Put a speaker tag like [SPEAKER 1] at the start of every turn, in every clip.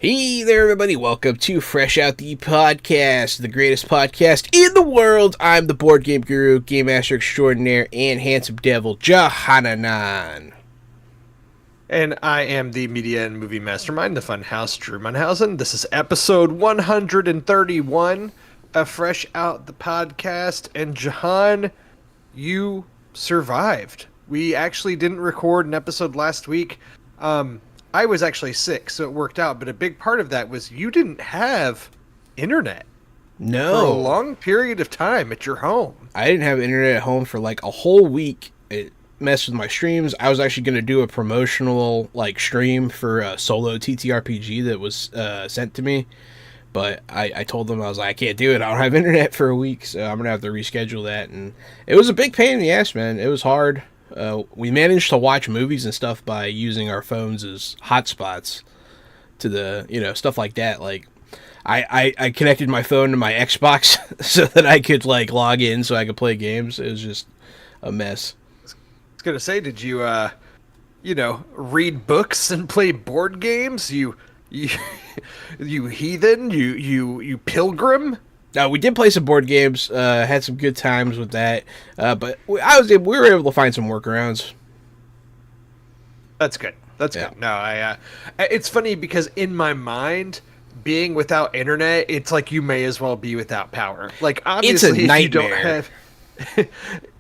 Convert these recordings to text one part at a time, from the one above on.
[SPEAKER 1] Hey there, everybody. Welcome to Fresh Out the Podcast, the greatest podcast in the world. I'm the board game guru, game master extraordinaire, and handsome devil, Jahananan.
[SPEAKER 2] And I am the media and movie mastermind, the Funhouse, Drew Munhausen. This is episode 131 of Fresh Out the Podcast. And Jahan, you survived. We actually didn't record an episode last week. I was actually sick, so it worked out. But a big part of that was you didn't have internet.
[SPEAKER 1] No.
[SPEAKER 2] For a long period of time at your home.
[SPEAKER 1] I didn't have internet at home for like a whole week. It messed with my streams. I was actually going to do a promotional stream for a solo TTRPG that was sent to me. But I told them, I was like, I can't do it. I don't have internet for a week, so I'm going to have to reschedule that. And it was a big pain in the ass, man. It was hard. We managed to watch movies and stuff by using our phones as hotspots to the, stuff like that. Like, I connected my phone to my Xbox so that I could, log in so I could play games. It was just a mess.
[SPEAKER 2] I was going to say, did you, read books and play board games? You heathen? You pilgrim?
[SPEAKER 1] No, we did play some board games, had some good times with that, but we were able to find some workarounds.
[SPEAKER 2] That's good. That's good. No, it's funny because in my mind, being without internet, it's like you may as well be without power. Like, obviously,
[SPEAKER 1] it's a nightmare.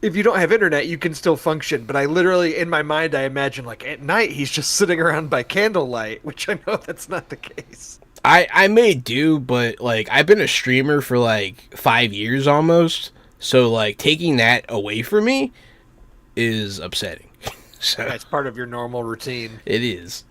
[SPEAKER 2] If you don't have internet, you can still function. But I literally, in my mind, I imagine at night he's just sitting around by candlelight, which I know that's not the case.
[SPEAKER 1] I may do, but I've been a streamer for 5 years almost, so taking that away from me is upsetting. So
[SPEAKER 2] it's part of your normal routine.
[SPEAKER 1] It is.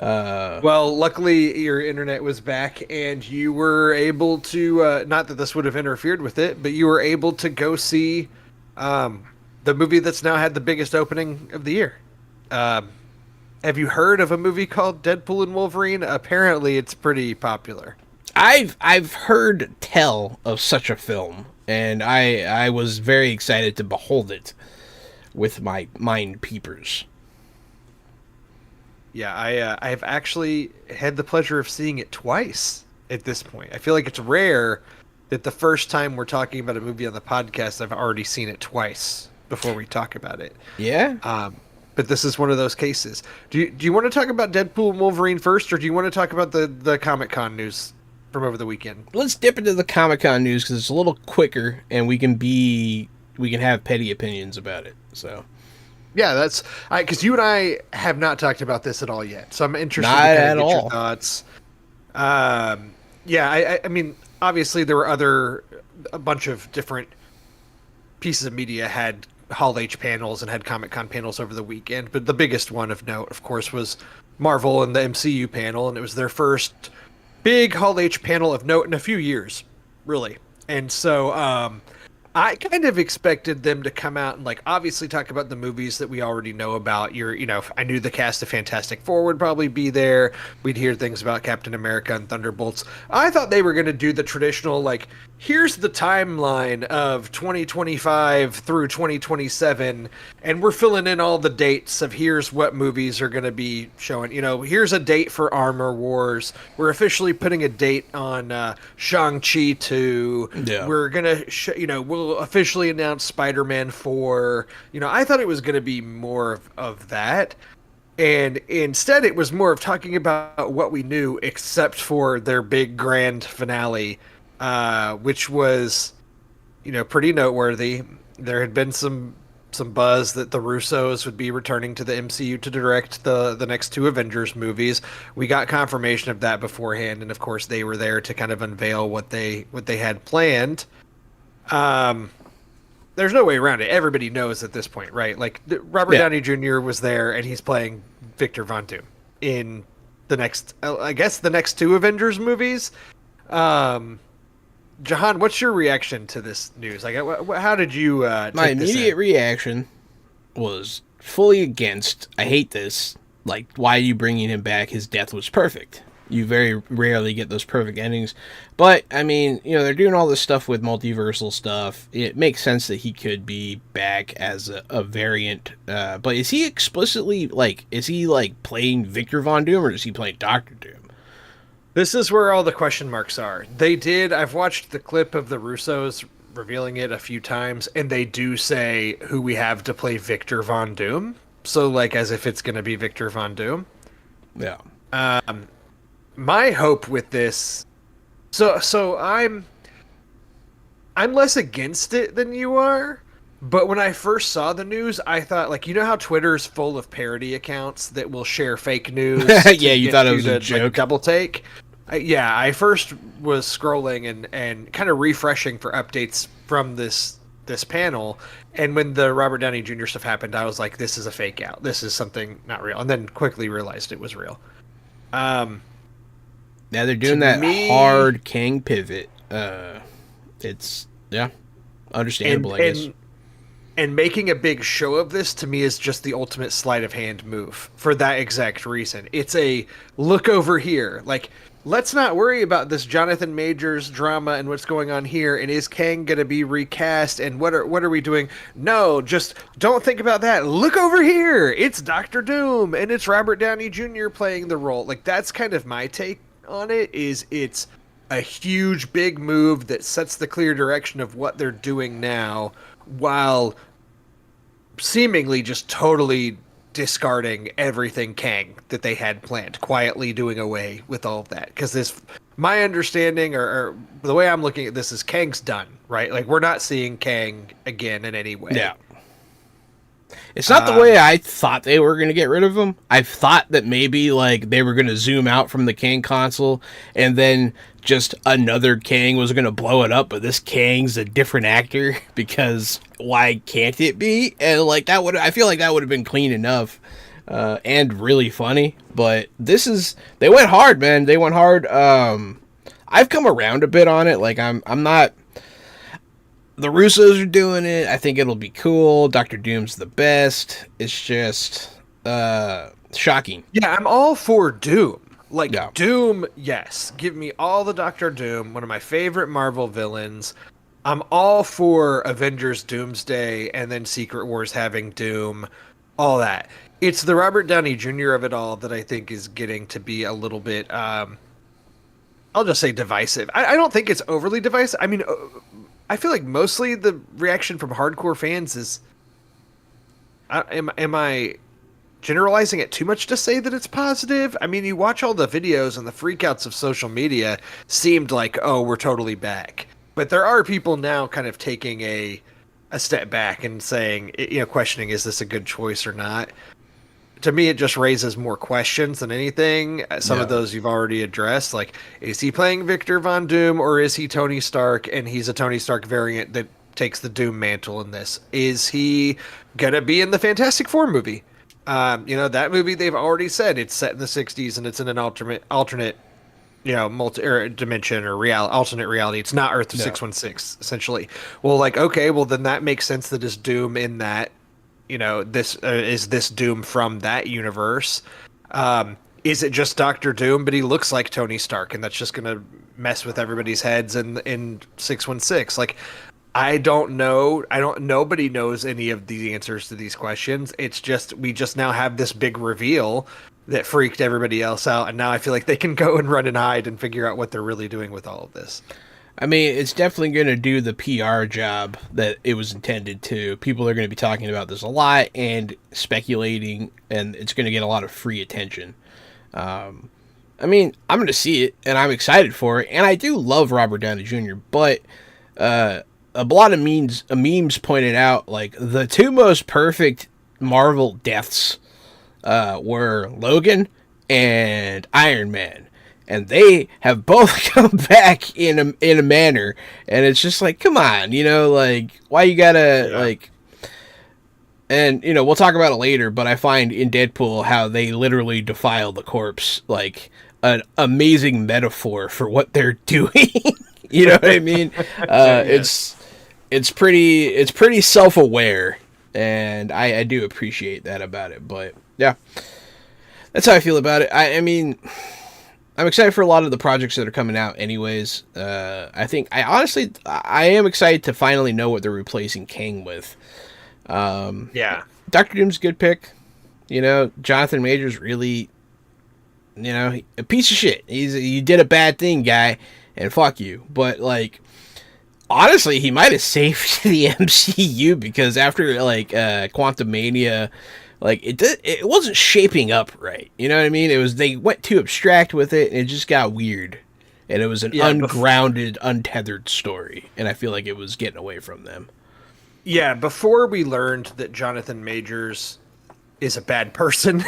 [SPEAKER 2] Well, luckily your internet was back, and you were able to. Not that this would have interfered with it, but you were able to go see the movie that's now had the biggest opening of the year. Have you heard of a movie called Deadpool and Wolverine? Apparently, it's pretty popular.
[SPEAKER 1] I've heard tell of such a film, and I was very excited to behold it with my mind peepers.
[SPEAKER 2] Yeah, I've actually had the pleasure of seeing it twice at this point. I feel like it's rare that the first time we're talking about a movie on the podcast, I've already seen it twice before we talk about it.
[SPEAKER 1] Yeah.
[SPEAKER 2] But this is one of those cases. Do you want to talk about Deadpool and Wolverine first, or do you want to talk about the Comic-Con news from over the weekend?
[SPEAKER 1] Let's dip into the Comic-Con news because it's a little quicker, and we can have petty opinions about it. So,
[SPEAKER 2] yeah, that's because you and I have not talked about this at all yet. So I'm interested
[SPEAKER 1] not
[SPEAKER 2] to
[SPEAKER 1] at
[SPEAKER 2] get
[SPEAKER 1] all.
[SPEAKER 2] Your thoughts. Yeah, I mean, obviously there were a bunch of different pieces of media had Hall H panels and had Comic-Con panels over the weekend, but the biggest one of note, of course, was Marvel and the MCU panel, and it was their first big Hall H panel of note in a few years, really. And so I kind of expected them to come out and obviously talk about the movies that we already know about. I knew the cast of Fantastic Four would probably be there. We'd hear things about Captain America and Thunderbolts. I thought they were going to do the traditional, here's the timeline of 2025 through 2027, and we're filling in all the dates of here's what movies are going to be showing. Here's a date for Armor Wars. We're officially putting a date on Shang-Chi 2.
[SPEAKER 1] Yeah.
[SPEAKER 2] We're going to, we'll officially announce Spider-Man 4. I thought it was going to be more of that. And instead, it was more of talking about what we knew, except for their big grand finale, which was, pretty noteworthy. There had been some buzz that the Russos would be returning to the MCU to direct the next two Avengers movies. We got confirmation of that beforehand, and of course, they were there to kind of unveil what they had planned. There's no way around it. Everybody knows at this point, right? Robert Downey Jr. was there, and he's playing Victor Von Doom in the next two Avengers movies. Jahan, what's your reaction to this news? How did you take
[SPEAKER 1] My
[SPEAKER 2] this
[SPEAKER 1] immediate
[SPEAKER 2] in?
[SPEAKER 1] reaction was fully against. I hate this. Why are you bringing him back? His death was perfect. You very rarely get those perfect endings. But, I mean, they're doing all this stuff with multiversal stuff. It makes sense that he could be back as a variant. But is he explicitly, is he, playing Victor Von Doom, or is he playing Dr. Doom?
[SPEAKER 2] This is where all the question marks are. I've watched the clip of the Russos revealing it a few times, and they do say who we have to play Victor Von Doom. So, like, as if it's going to be Victor Von Doom.
[SPEAKER 1] Yeah.
[SPEAKER 2] My hope with this. So I'm less against it than you are. But when I first saw the news, I thought, like, you know how Twitter's full of parody accounts that will share fake news to
[SPEAKER 1] Yeah, you
[SPEAKER 2] get
[SPEAKER 1] thought it
[SPEAKER 2] you
[SPEAKER 1] was
[SPEAKER 2] to
[SPEAKER 1] a joke.
[SPEAKER 2] like double take? Yeah, I first was scrolling and kind of refreshing for updates from this panel, and when the Robert Downey Jr. stuff happened, I was like, this is a fake out. This is something not real, and then quickly realized it was real.
[SPEAKER 1] Yeah, they're
[SPEAKER 2] To
[SPEAKER 1] doing that
[SPEAKER 2] me,
[SPEAKER 1] hard King pivot. It's yeah, understandable,
[SPEAKER 2] and
[SPEAKER 1] I guess.
[SPEAKER 2] and making a big show of this to me is just the ultimate sleight of hand move for that exact reason. It's a look over here. Like, let's not worry about this Jonathan Majors drama and what's going on here. And is Kang going to be recast? And what are we doing? No, just don't think about that. Look over here. It's Doctor Doom and it's Robert Downey Jr. playing the role. Like, that's kind of my take on it. Is it's a huge big move that sets the clear direction of what they're doing now, while seemingly just totally discarding everything Kang that they had planned, quietly doing away with all of that. Because my understanding, or the way I'm looking at this, is Kang's done, right? Like, we're not seeing Kang again in any way.
[SPEAKER 1] Yeah. It's not the way I thought they were going to get rid of him. I thought that maybe like they were going to zoom out from the Kang console and then just another Kang was going to blow it up, but this Kang's a different actor because why can't it be? And like I feel like that would have been clean enough and really funny. But they went hard, man. They went hard. I've come around a bit on it. Like I'm not. The Russos are doing it. I think it'll be cool. Doctor Doom's the best. It's just shocking.
[SPEAKER 2] Yeah, I'm all for Doom. Like,
[SPEAKER 1] Yeah.
[SPEAKER 2] Doom, yes. Give me all the Doctor Doom, one of my favorite Marvel villains. I'm all for Avengers Doomsday and then Secret Wars having Doom, all that. It's the Robert Downey Jr. of it all that I think is getting to be a little bit, I'll just say divisive. I don't think it's overly divisive. I mean, I feel like mostly the reaction from hardcore fans is, am I generalizing it too much to say that it's positive? I mean, you watch all the videos and the freakouts of social media seemed like, oh, we're totally back. But there are people now kind of taking a step back and saying, questioning, is this a good choice or not? To me, it just raises more questions than anything. Some of
[SPEAKER 1] Yeah.
[SPEAKER 2] those you've already addressed. Like, is he playing Victor Von Doom or is he Tony Stark and he's a Tony Stark variant that takes the Doom mantle in this? Is he going to be in the Fantastic Four movie? That movie, they've already said it's set in the 60s and it's in an alternate multi or dimension or alternate reality. It's not Earth
[SPEAKER 1] Yeah.
[SPEAKER 2] 616, essentially. Well, like, okay, well, then that makes sense that is Doom in that. This is this Doom from that universe. Is it just Doctor Doom, but he looks like Tony Stark, and that's just going to mess with everybody's heads in 616? Like, I don't know. Nobody knows any of the answers to these questions. It's just we just now have this big reveal that freaked everybody else out, and now I feel like they can go and run and hide and figure out what they're really doing with all of this.
[SPEAKER 1] I mean, it's definitely going to do the PR job that it was intended to. People are going to be talking about this a lot and speculating, and it's going to get a lot of free attention. I mean, I'm going to see it, and I'm excited for it, and I do love Robert Downey Jr., but a lot of memes pointed out, like, the two most perfect Marvel deaths were Logan and Iron Man. And they have both come back in a manner, and it's just like, come on, like, why you gotta, like, and, we'll talk about it later, but I find in Deadpool how they literally defile the corpse, like, an amazing metaphor for what they're doing. You know what I mean? It's pretty self-aware, and I do appreciate that about it, but, yeah, that's how I feel about it. I mean, I'm excited for a lot of the projects that are coming out anyways. I am excited to finally know what they're replacing Kang with.
[SPEAKER 2] Yeah.
[SPEAKER 1] Doctor Doom's a good pick. Jonathan Majors really you know, a piece of shit. You did a bad thing, guy, and fuck you. But like, honestly, he might have saved the MCU because after like Quantumania, like it wasn't shaping up right. You know what I mean? It was they went too abstract with it, and it just got weird. And it was an ungrounded, untethered story, and I feel like it was getting away from them.
[SPEAKER 2] Yeah, before we learned that Jonathan Majors is a bad person,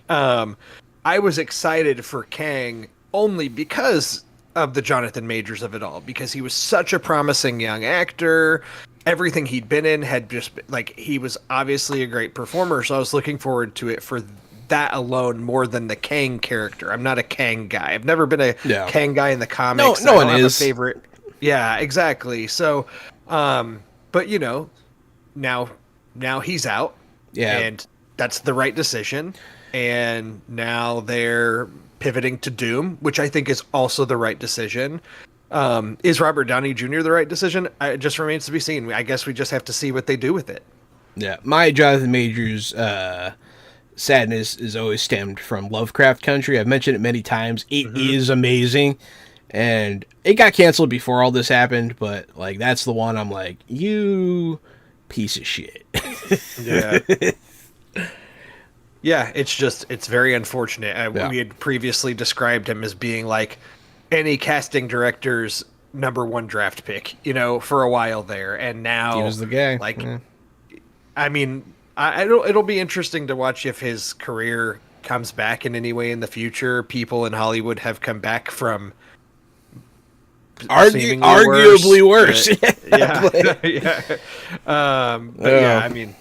[SPEAKER 2] I was excited for Kang only because of the Jonathan Majors of it all, because he was such a promising young actor. Everything he'd been in had just like, he was obviously a great performer, so I was looking forward to it for that alone more than the Kang character. I'm not a Kang guy. I've never been a Kang guy in the comics.
[SPEAKER 1] No one
[SPEAKER 2] have
[SPEAKER 1] is
[SPEAKER 2] a favorite. Yeah, exactly. So, but you know, now he's out.
[SPEAKER 1] Yeah,
[SPEAKER 2] and that's the right decision. And now they're pivoting to Doom, which I think is also the right decision. Is Robert Downey Jr. the right decision? It just remains to be seen. I guess we just have to see what they do with it.
[SPEAKER 1] Yeah, my Jonathan Majors sadness is always stemmed from Lovecraft Country. I've mentioned it many times. It is amazing, and it got canceled before all this happened. But like, that's the one I'm like, you piece of shit.
[SPEAKER 2] Yeah. Yeah, it's very unfortunate. We had previously described him as being like any casting director's #1 draft pick, you know, for a while there, and now
[SPEAKER 1] he was the guy.
[SPEAKER 2] Like, I mean, it'll be interesting to watch if his career comes back in any way in the future. People in Hollywood have come back from
[SPEAKER 1] arguably worse.
[SPEAKER 2] Yeah. But yeah, I mean,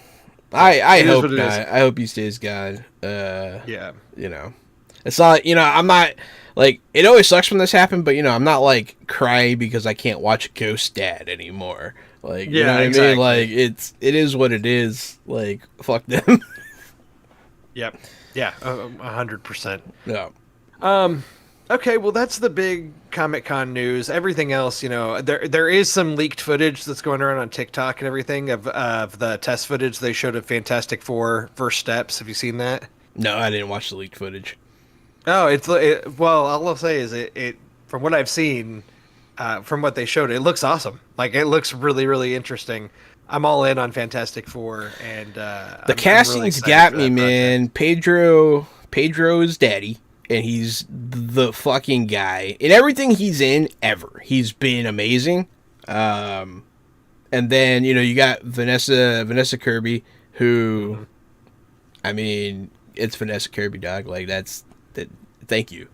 [SPEAKER 1] I hope not. I hope he stays God.
[SPEAKER 2] Yeah.
[SPEAKER 1] You know, it's not, you know, I'm not like, it always sucks when this happened, but you know, I'm not like crying because I can't watch Ghost Dad anymore. Like, you know what I mean? Like, it is what it is. Like, fuck them.
[SPEAKER 2] Yep. Yeah. 100%.
[SPEAKER 1] Yeah.
[SPEAKER 2] Okay, well, that's the big Comic-Con news. Everything else, you know, there is some leaked footage that's going around on TikTok and everything of the test footage they showed of Fantastic Four First Steps. Have you seen that?
[SPEAKER 1] No, I didn't watch the leaked footage.
[SPEAKER 2] Oh, well, all I'll say is it from what I've seen, from what they showed, it looks awesome. Like, it looks really, really interesting. I'm all in on Fantastic Four, and
[SPEAKER 1] the casting's got me, man. Pedro's daddy. And he's the fucking guy. In everything he's in ever, he's been amazing. And then, you know, you got Vanessa Kirby, who, I mean, it's Vanessa Kirby, dog. Like, that. Thank you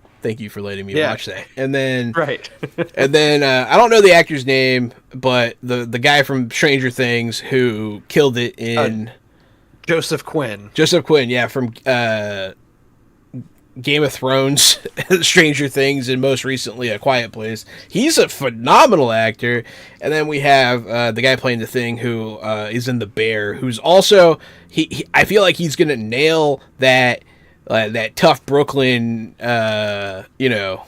[SPEAKER 1] for letting me watch that. And then,
[SPEAKER 2] right.
[SPEAKER 1] And then I don't know the actor's name, but the guy from Stranger Things who killed it in
[SPEAKER 2] Joseph Quinn.
[SPEAKER 1] Yeah, from Game of Thrones, Stranger Things, and most recently A Quiet Place. He's a phenomenal actor. And then we have the guy playing the Thing who is in The Bear, who's also I feel like he's gonna nail that tough Brooklyn you know,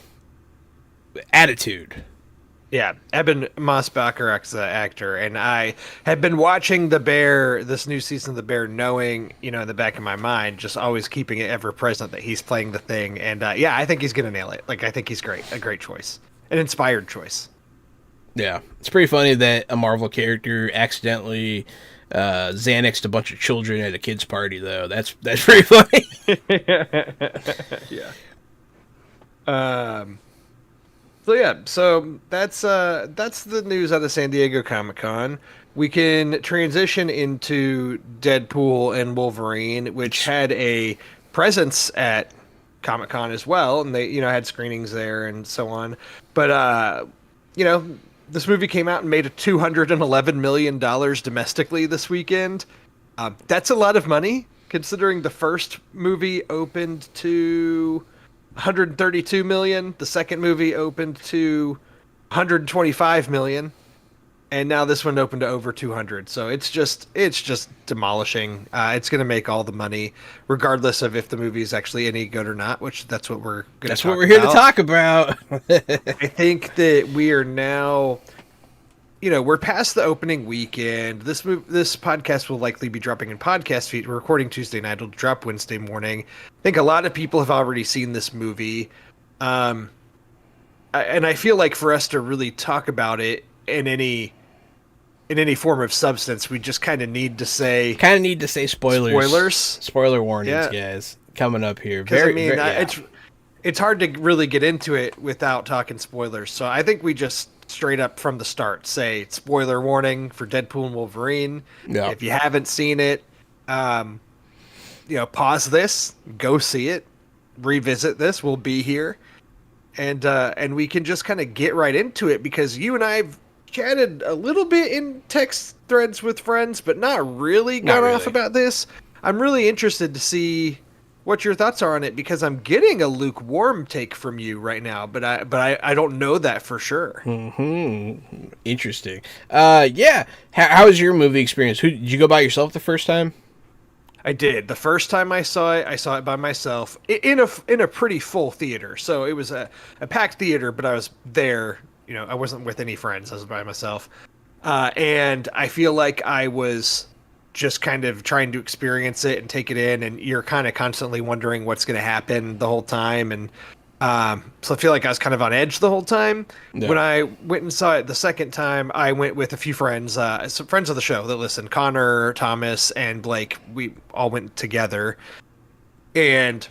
[SPEAKER 1] attitude.
[SPEAKER 2] Yeah, Eben Mossbacher, the actor, and I have been watching The Bear, this new season of The Bear, knowing, you know, in the back of my mind, just always keeping it ever present that he's playing the Thing. And yeah, I think he's going to nail it. Like, I think he's great. A great choice. An inspired choice.
[SPEAKER 1] Yeah, it's pretty funny that a Marvel character accidentally Xanaxed a bunch of children at a kid's party, though. That's pretty funny.
[SPEAKER 2] Yeah. So that's the news out of San Diego Comic-Con. We can transition into Deadpool and Wolverine, which had a presence at Comic-Con as well, and they, you know, had screenings there and so on. But you know, this movie came out and made a $211 million domestically this weekend. That's a lot of money, considering the first movie opened to 132 million. The second movie opened to 125 million, and now this one opened to over 200. So it's just demolishing. It's going to make all the money, regardless of if the movie is actually any good or not. Which that's what we're going to. That's what
[SPEAKER 1] we're here to talk about.
[SPEAKER 2] I think that we are now we're past the opening weekend. This podcast will likely be dropping in podcast feed. We're recording Tuesday night. It'll drop Wednesday morning. I think a lot of people have already seen this movie. And I feel like for us to really talk about it in any form of substance, we just kind of need to say
[SPEAKER 1] spoilers. Spoiler warnings, guys, coming up here.
[SPEAKER 2] It's hard to really get into it without talking spoilers. So I think we just straight up from the start say spoiler warning for Deadpool and Wolverine.
[SPEAKER 1] Yep.
[SPEAKER 2] If you haven't seen it, pause this, go see it, revisit this. We'll be here. And we can just kind of get right into it because you and I've chatted a little bit in text threads with friends, but not really gone off about this. I'm really interested to see what your thoughts are on it because I'm getting a lukewarm take from you right now, but I don't know that for sure.
[SPEAKER 1] Mm-hmm. Interesting. Yeah. How was your movie experience? Did you go by yourself the first time?
[SPEAKER 2] I did. The first time I saw it by myself in a pretty full theater. So it was a packed theater, but I was there. I wasn't with any friends. I was by myself. And I feel like I was just kind of trying to experience it and take it in. And you're kind of constantly wondering what's going to happen the whole time. And so I feel like I was kind of on edge the whole time. Yeah. When I went and saw it the second time, I went with a few friends, some friends of the show that listen, Connor, Thomas, and Blake. We all went together. And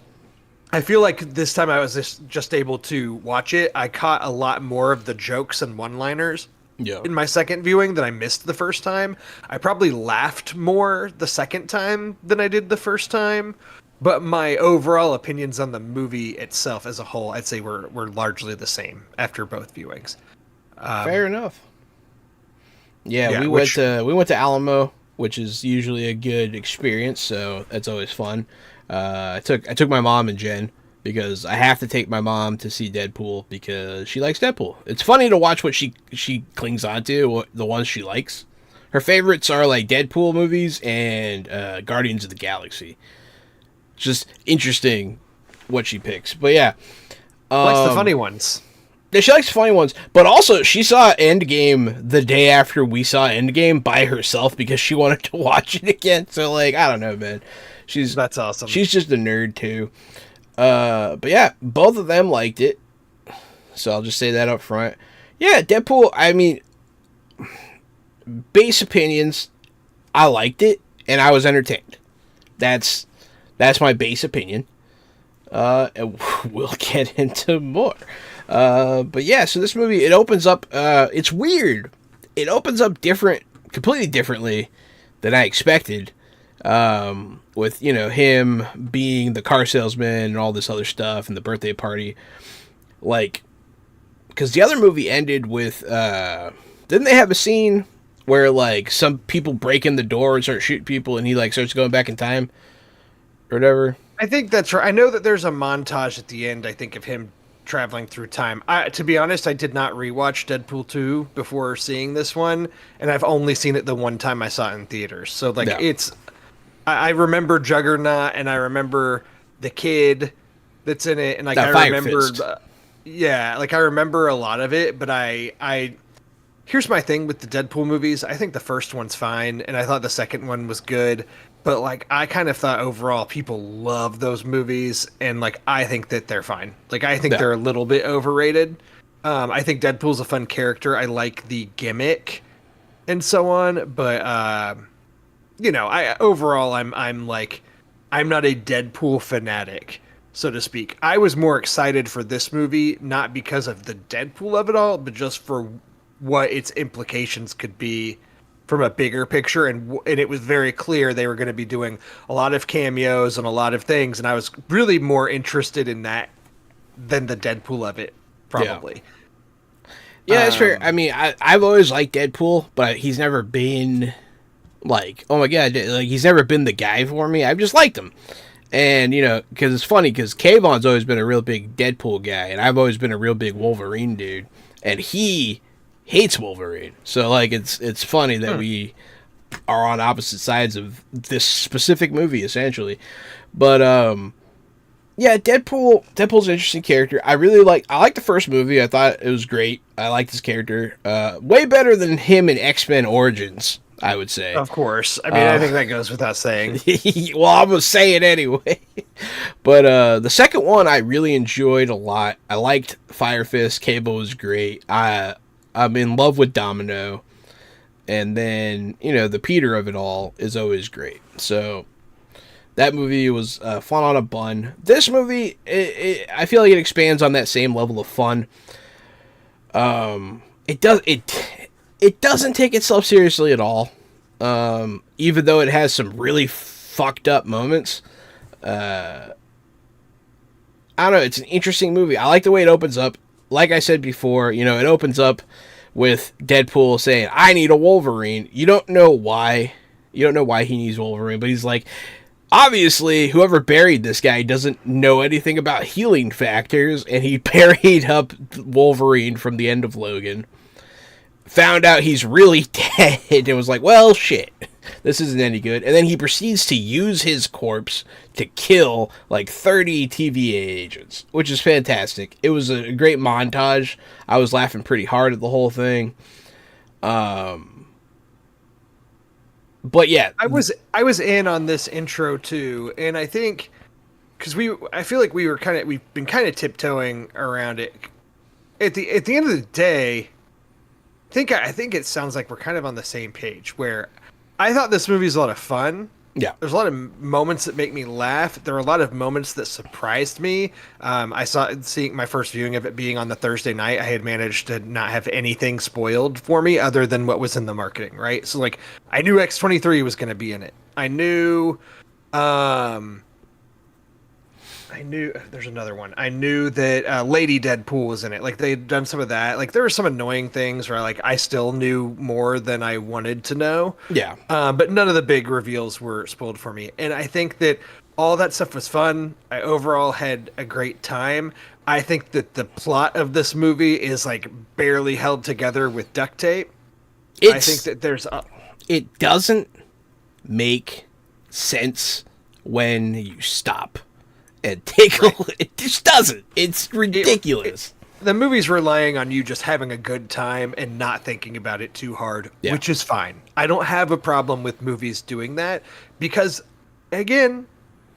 [SPEAKER 2] I feel like this time I was just able to watch it. I caught a lot more of the jokes and one-liners in my second viewing than I missed the first time. I probably laughed more the second time than I did the first time. But my overall opinions on the movie itself as a whole, I'd say were largely the same after both viewings.
[SPEAKER 1] Fair enough. Yeah, we went to Alamo, which is usually a good experience, so that's always fun. I took my mom and Jen because I have to take my mom to see Deadpool because she likes Deadpool. It's funny to watch what she clings onto, the ones she likes. Her favorites are like Deadpool movies and Guardians of the Galaxy. Just interesting what she picks. But yeah.
[SPEAKER 2] Likes the funny ones.
[SPEAKER 1] Yeah, she likes funny ones. But also, she saw Endgame the day after we saw Endgame by herself because she wanted to watch it again. So, I don't know, man.
[SPEAKER 2] That's awesome. She's
[SPEAKER 1] just a nerd, too. But yeah, both of them liked it. So I'll just say that up front. Yeah, Deadpool, I mean, base opinions, I liked it, and I was entertained. That's my base opinion. And we'll get into more. But yeah, so this movie, it opens up, it's weird. It opens up completely differently than I expected. With, him being the car salesman and all this other stuff and the birthday party. Because the other movie ended with, didn't they have a scene where, some people break in the door and start shooting people and he, starts going back in time? Or whatever.
[SPEAKER 2] I think that's right. I know that there's a montage at the end, I think, of him traveling through time. To be honest, I did not rewatch Deadpool 2 before seeing this one, and I've only seen it the one time I saw it in theaters. So, it's... I remember Juggernaut, and I remember the kid that's in it, and, I remembered... I remember a lot of it, but I... Here's my thing with the Deadpool movies. I think the first one's fine, and I thought the second one was good. But, I kind of thought overall people love those movies, and, I think that they're fine. I think they're a little bit overrated. I think Deadpool's a fun character. I like the gimmick and so on. But, overall, I'm not a Deadpool fanatic, so to speak. I was more excited for this movie, not because of the Deadpool of it all, but just for what its implications could be from a bigger picture, and it was very clear they were going to be doing a lot of cameos and a lot of things, and I was really more interested in that than the Deadpool of it, probably.
[SPEAKER 1] Yeah, that's fair. I mean, I've always liked Deadpool, but he's never been, oh my god, he's never been the guy for me. I've just liked him. And, because it's funny, because Kayvon's always been a real big Deadpool guy, and I've always been a real big Wolverine dude, and he hates Wolverine. So, it's funny that we are on opposite sides of this specific movie, essentially. But, Yeah, Deadpool's an interesting character. I like the first movie. I thought it was great. I liked his character. Way better than him in X-Men Origins, I would say.
[SPEAKER 2] Of course. I mean, I think that goes without saying.
[SPEAKER 1] Well, I'm gonna say it anyway. But the second one I really enjoyed a lot. I liked Fire Fist. Cable was great. I'm in love with Domino, and then the Peter of it all is always great. So that movie was fun on a bun. This movie, I feel like it expands on that same level of fun. It doesn't take itself seriously at all. Even though it has some really fucked up moments. I don't know. It's an interesting movie. I like the way it opens up. Like I said before, it opens up with Deadpool saying, "I need a Wolverine." You don't know why. You don't know why he needs Wolverine, but he's like, obviously, whoever buried this guy doesn't know anything about healing factors, and he buried up Wolverine from the end of Logan. Found out he's really dead, and was like, well, shit. This isn't any good. And then he proceeds to use his corpse to kill like 30 TVA agents, which is fantastic. It was a great montage. I was laughing pretty hard at the whole thing. But yeah,
[SPEAKER 2] I was in on this intro too, and I think because I feel like we've been kind of tiptoeing around it. At the end of the day, I think it sounds like we're kind of on the same page. Where I thought this movie is a lot of fun.
[SPEAKER 1] Yeah,
[SPEAKER 2] there's a lot of moments that make me laugh. There are a lot of moments that surprised me. Seeing my first viewing of it being on the Thursday night. I had managed to not have anything spoiled for me other than what was in the marketing, right? So like, I knew X-23 was going to be in it. I knew there's another one. I knew that Lady Deadpool was in it. Like they had done some of that. Like there were some annoying things where like I still knew more than I wanted to know.
[SPEAKER 1] Yeah.
[SPEAKER 2] But none of the big reveals were spoiled for me. And I think that all that stuff was fun. I overall had a great time. I think that the plot of this movie is like barely held together with duct tape. I think that
[SPEAKER 1] it doesn't make sense when you stop and take a look. It just doesn't. It's ridiculous.
[SPEAKER 2] The movie's relying on you just having a good time and not thinking about it too hard, which is fine. I don't have a problem with movies doing that because, again,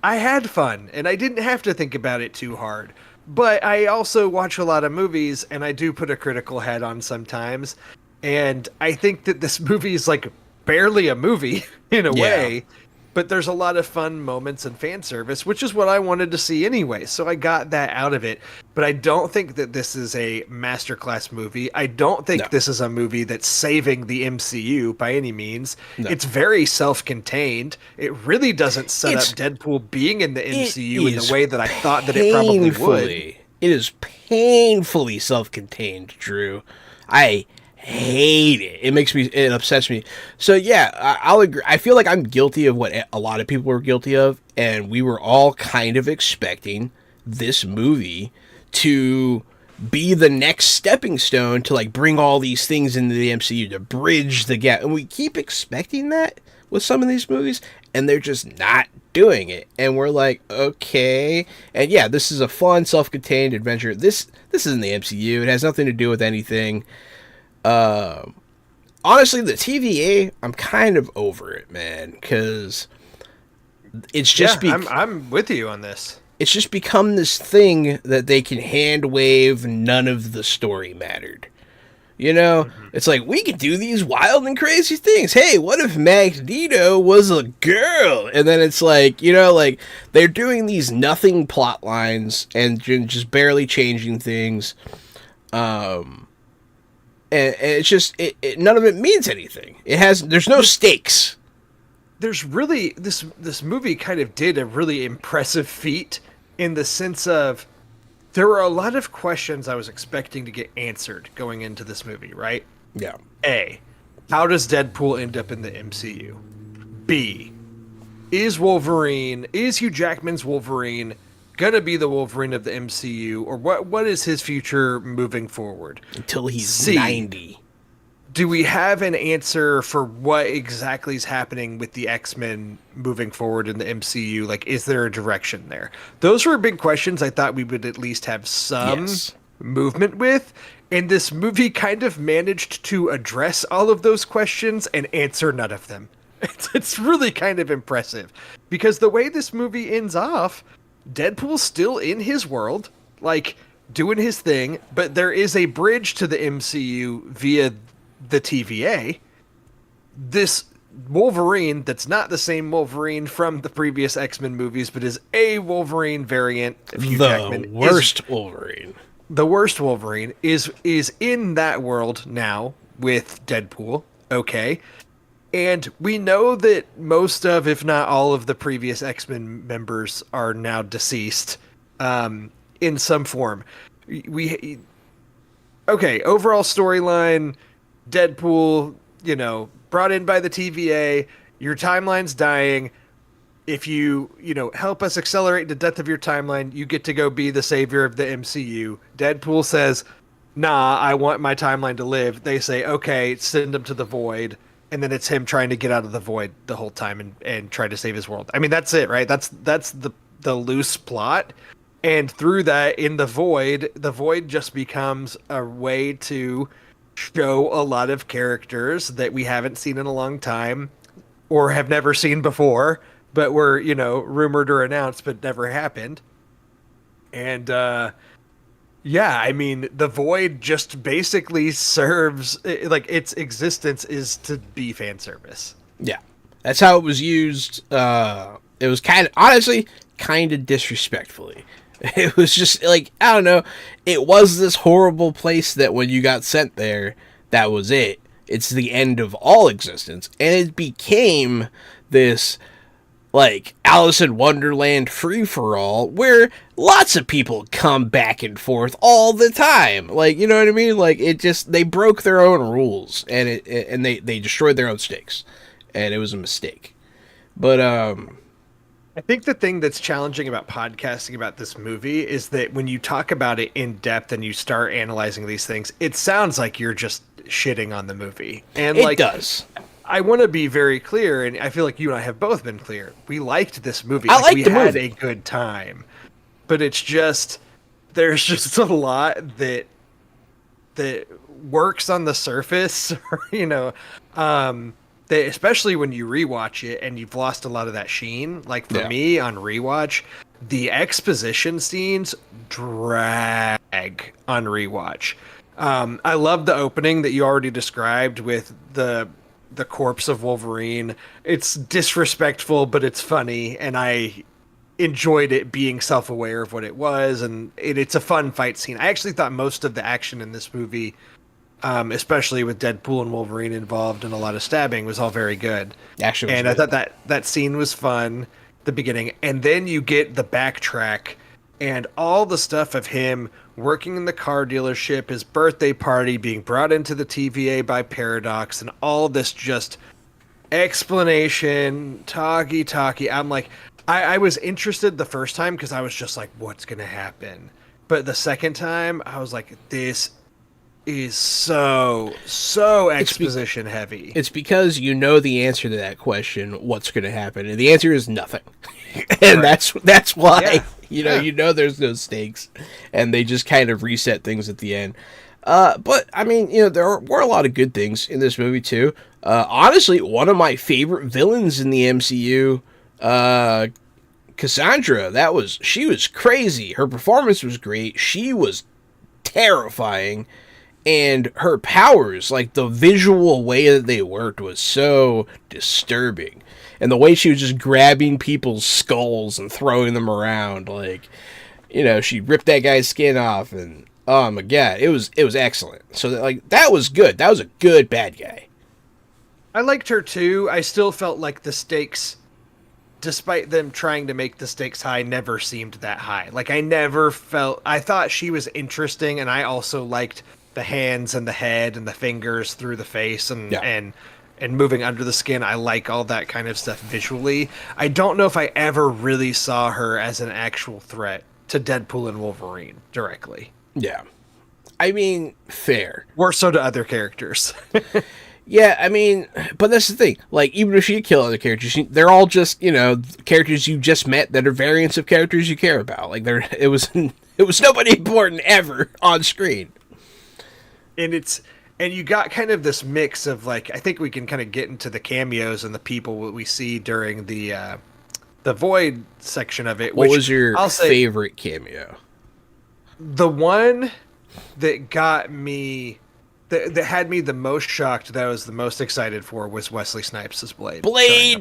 [SPEAKER 2] I had fun and I didn't have to think about it too hard. But I also watch a lot of movies and I do put a critical hat on sometimes. And I think that this movie is like barely a movie in a way. But there's a lot of fun moments and fan service, which is what I wanted to see anyway. So I got that out of it. But I don't think that this is a masterclass movie. I don't think this is a movie that's saving the MCU by any means. No. It's very self-contained. It really doesn't set up Deadpool being in the MCU in the way that I thought that it probably would.
[SPEAKER 1] It is painfully self-contained, Drew. I hate it. It upsets me. So yeah, I'll agree. I feel like I'm guilty of what a lot of people were guilty of, and we were all kind of expecting this movie to be the next stepping stone to like bring all these things into the MCU to bridge the gap. And we keep expecting that with some of these movies, and they're just not doing it. And we're like, okay. And yeah, this is a fun, self-contained adventure. This isn't the MCU. It has nothing to do with anything. Honestly, the TVA, I'm kind of over it, man, because it's just
[SPEAKER 2] I'm with you on this.
[SPEAKER 1] It's just become this thing that they can hand wave. None of the story mattered. It's like, we could do these wild and crazy things. Hey, what if Magneto was a girl? And then it's like, like they're doing these nothing plot lines and just barely changing things. And it's just none of it means anything. There's no stakes.
[SPEAKER 2] There's really this movie kind of did a really impressive feat in the sense of there were a lot of questions I was expecting to get answered going into this movie, right?
[SPEAKER 1] Yeah.
[SPEAKER 2] A, how does Deadpool end up in the MCU? B, is Hugh Jackman's Wolverine gonna be the Wolverine of the MCU, or what is his future moving forward
[SPEAKER 1] until he's 90?
[SPEAKER 2] do we have an answer for what exactly is happening with the X-Men moving forward in the MCU? Like, is there a direction there? Those were big questions I thought we would at least have some
[SPEAKER 1] Yes.
[SPEAKER 2] movement with. And this movie kind of managed to address all of those questions and answer none of them. It's really kind of impressive. Because the way this movie ends off, Deadpool's still in his world, like, doing his thing, but there is a bridge to the MCU via the TVA. This Wolverine that's not the same Wolverine from the previous X-Men movies, but is a Wolverine variant of Hugh Jackman.
[SPEAKER 1] The worst Wolverine.
[SPEAKER 2] The worst Wolverine is in that world now with Deadpool. Okay. And we know that most of, if not all of the previous X-Men members are now deceased in some form. Okay, overall storyline, Deadpool, brought in by the TVA, your timeline's dying. If you help us accelerate the death of your timeline, you get to go be the savior of the MCU. Deadpool says, nah, I want my timeline to live. They say, okay, send him to the void. And then it's him trying to get out of the void the whole time and try to save his world. I mean, that's it, right? That's the loose plot. And through that, in the void just becomes a way to show a lot of characters that we haven't seen in a long time or have never seen before, but were, rumored or announced, but never happened. And, yeah, I mean, the void just basically serves, like, its existence is to be fan service.
[SPEAKER 1] Yeah. That's how it was used. It was honestly, kind of disrespectfully. It was just, like, I don't know. It was this horrible place that when you got sent there, that was it. It's the end of all existence. And it became this, like, Alice in Wonderland free-for-all where lots of people come back and forth all the time. Like, you know what I mean? Like, they broke their own rules and they destroyed their own stakes. And it was a mistake. But,
[SPEAKER 2] I think the thing that's challenging about podcasting about this movie is that when you talk about it in depth and you start analyzing these things, it sounds like you're just shitting on the movie. And
[SPEAKER 1] it does.
[SPEAKER 2] I want to be very clear, and I feel like you and I have both been clear. We liked this movie.
[SPEAKER 1] We
[SPEAKER 2] had a good time. But it's just, there's just a lot that works on the surface, that especially when you rewatch it and you've lost a lot of that sheen. Like for me on rewatch, the exposition scenes drag on rewatch. I love the opening that you already described with the corpse of Wolverine. It's disrespectful, but it's funny, and I enjoyed it being self-aware of what it was, and it's a fun fight scene. I actually thought most of the action in this movie, especially with Deadpool and Wolverine involved and a lot of stabbing, was all very good.
[SPEAKER 1] Actually,
[SPEAKER 2] and I thought that scene was fun, the beginning, and then you get the backtrack and all the stuff of him working in the car dealership, his birthday party, being brought into the TVA by Paradox, and all this just explanation, talkie. I'm like, I was interested the first time because I was just like, what's going to happen? But the second time, I was like, this is so exposition heavy.
[SPEAKER 1] It's because you know the answer to that question, what's going to happen, and the answer is nothing. And
[SPEAKER 2] right.
[SPEAKER 1] that's why you know there's no stakes, and they just kind of reset things at the end. But I mean, there were a lot of good things in this movie too. Honestly, one of my favorite villains in the MCU, Cassandra, she was crazy. Her performance was great. She was terrifying. And her powers, like the visual way that they worked, was so disturbing. And the way she was just grabbing people's skulls and throwing them around, like, she ripped that guy's skin off, and oh my god, it was excellent. So that was good. That was a good bad guy.
[SPEAKER 2] I liked her too. I still felt like the stakes, despite them trying to make the stakes high, never seemed that high. Like I thought she was interesting, and I also liked the hands and the head and the fingers through the face and moving under the skin. I like all that kind of stuff visually. I don't know if I ever really saw her as an actual threat to Deadpool and Wolverine directly.
[SPEAKER 1] Yeah. I mean, fair.
[SPEAKER 2] More so to other characters.
[SPEAKER 1] Yeah, I mean, but that's the thing. Like, even if you kill other characters, they're all just, you know, characters you just met that are variants of characters you care about. Like, it was nobody important ever on screen.
[SPEAKER 2] And you got kind of this mix of, like, I think we can kind of get into the cameos and the people that we see during the Void section of it.
[SPEAKER 1] What was your favorite cameo?
[SPEAKER 2] The one that got me, that had me the most shocked, that I was the most excited for, was Wesley Snipes' Blade.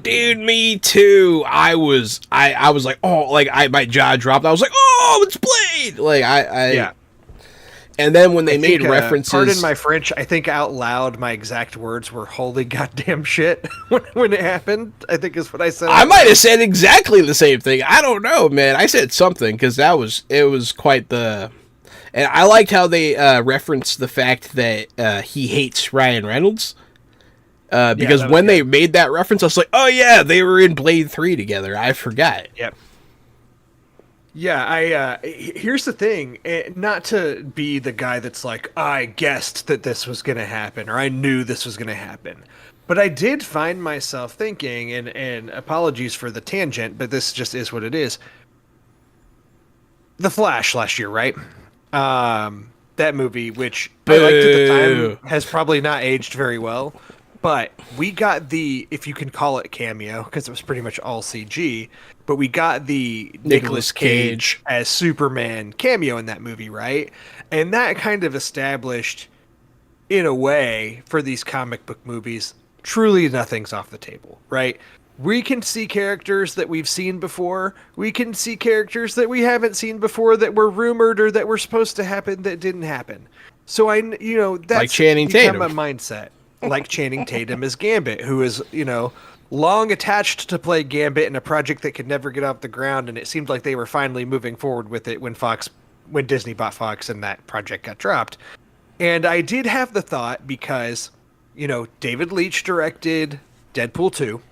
[SPEAKER 1] Dude, me too. I was like, oh, like my jaw dropped. I was like, oh, it's Blade. Like yeah. And then when they made references,
[SPEAKER 2] pardon my French, I think out loud my exact words were "holy goddamn shit" when it happened. I think is what I said.
[SPEAKER 1] I might have said exactly the same thing. I don't know, man. I said something because it was quite the. And I liked how they referenced the fact that he hates Ryan Reynolds. Because when they made that reference, I was like, oh yeah, they were in Blade 3 together. I forgot.
[SPEAKER 2] Yep. Yeah, here's the thing. Not to be the guy that's like, I guessed that this was going to happen, or I knew this was going to happen. But I did find myself thinking, and apologies for the tangent, but this just is what it is. The Flash last year, right? That movie, which I liked at the time, has probably not aged very well. But we got the, if you can call it cameo, because it was pretty much all CG, but we got the Nicolas Cage as Superman cameo in that movie, right? And that kind of established, in a way, for these comic book movies, truly nothing's off the table, right? We can see characters that we've seen before. We can see characters that we haven't seen before that were rumored or that were supposed to happen that didn't happen. So that's
[SPEAKER 1] like Channing Tatum.
[SPEAKER 2] My mindset. Like Channing Tatum as Gambit, who is, long attached to play Gambit in a project that could never get off the ground, and it seemed like they were finally moving forward with it when Disney bought Fox and that project got dropped. And I did have the thought because, David Leitch directed Deadpool 2,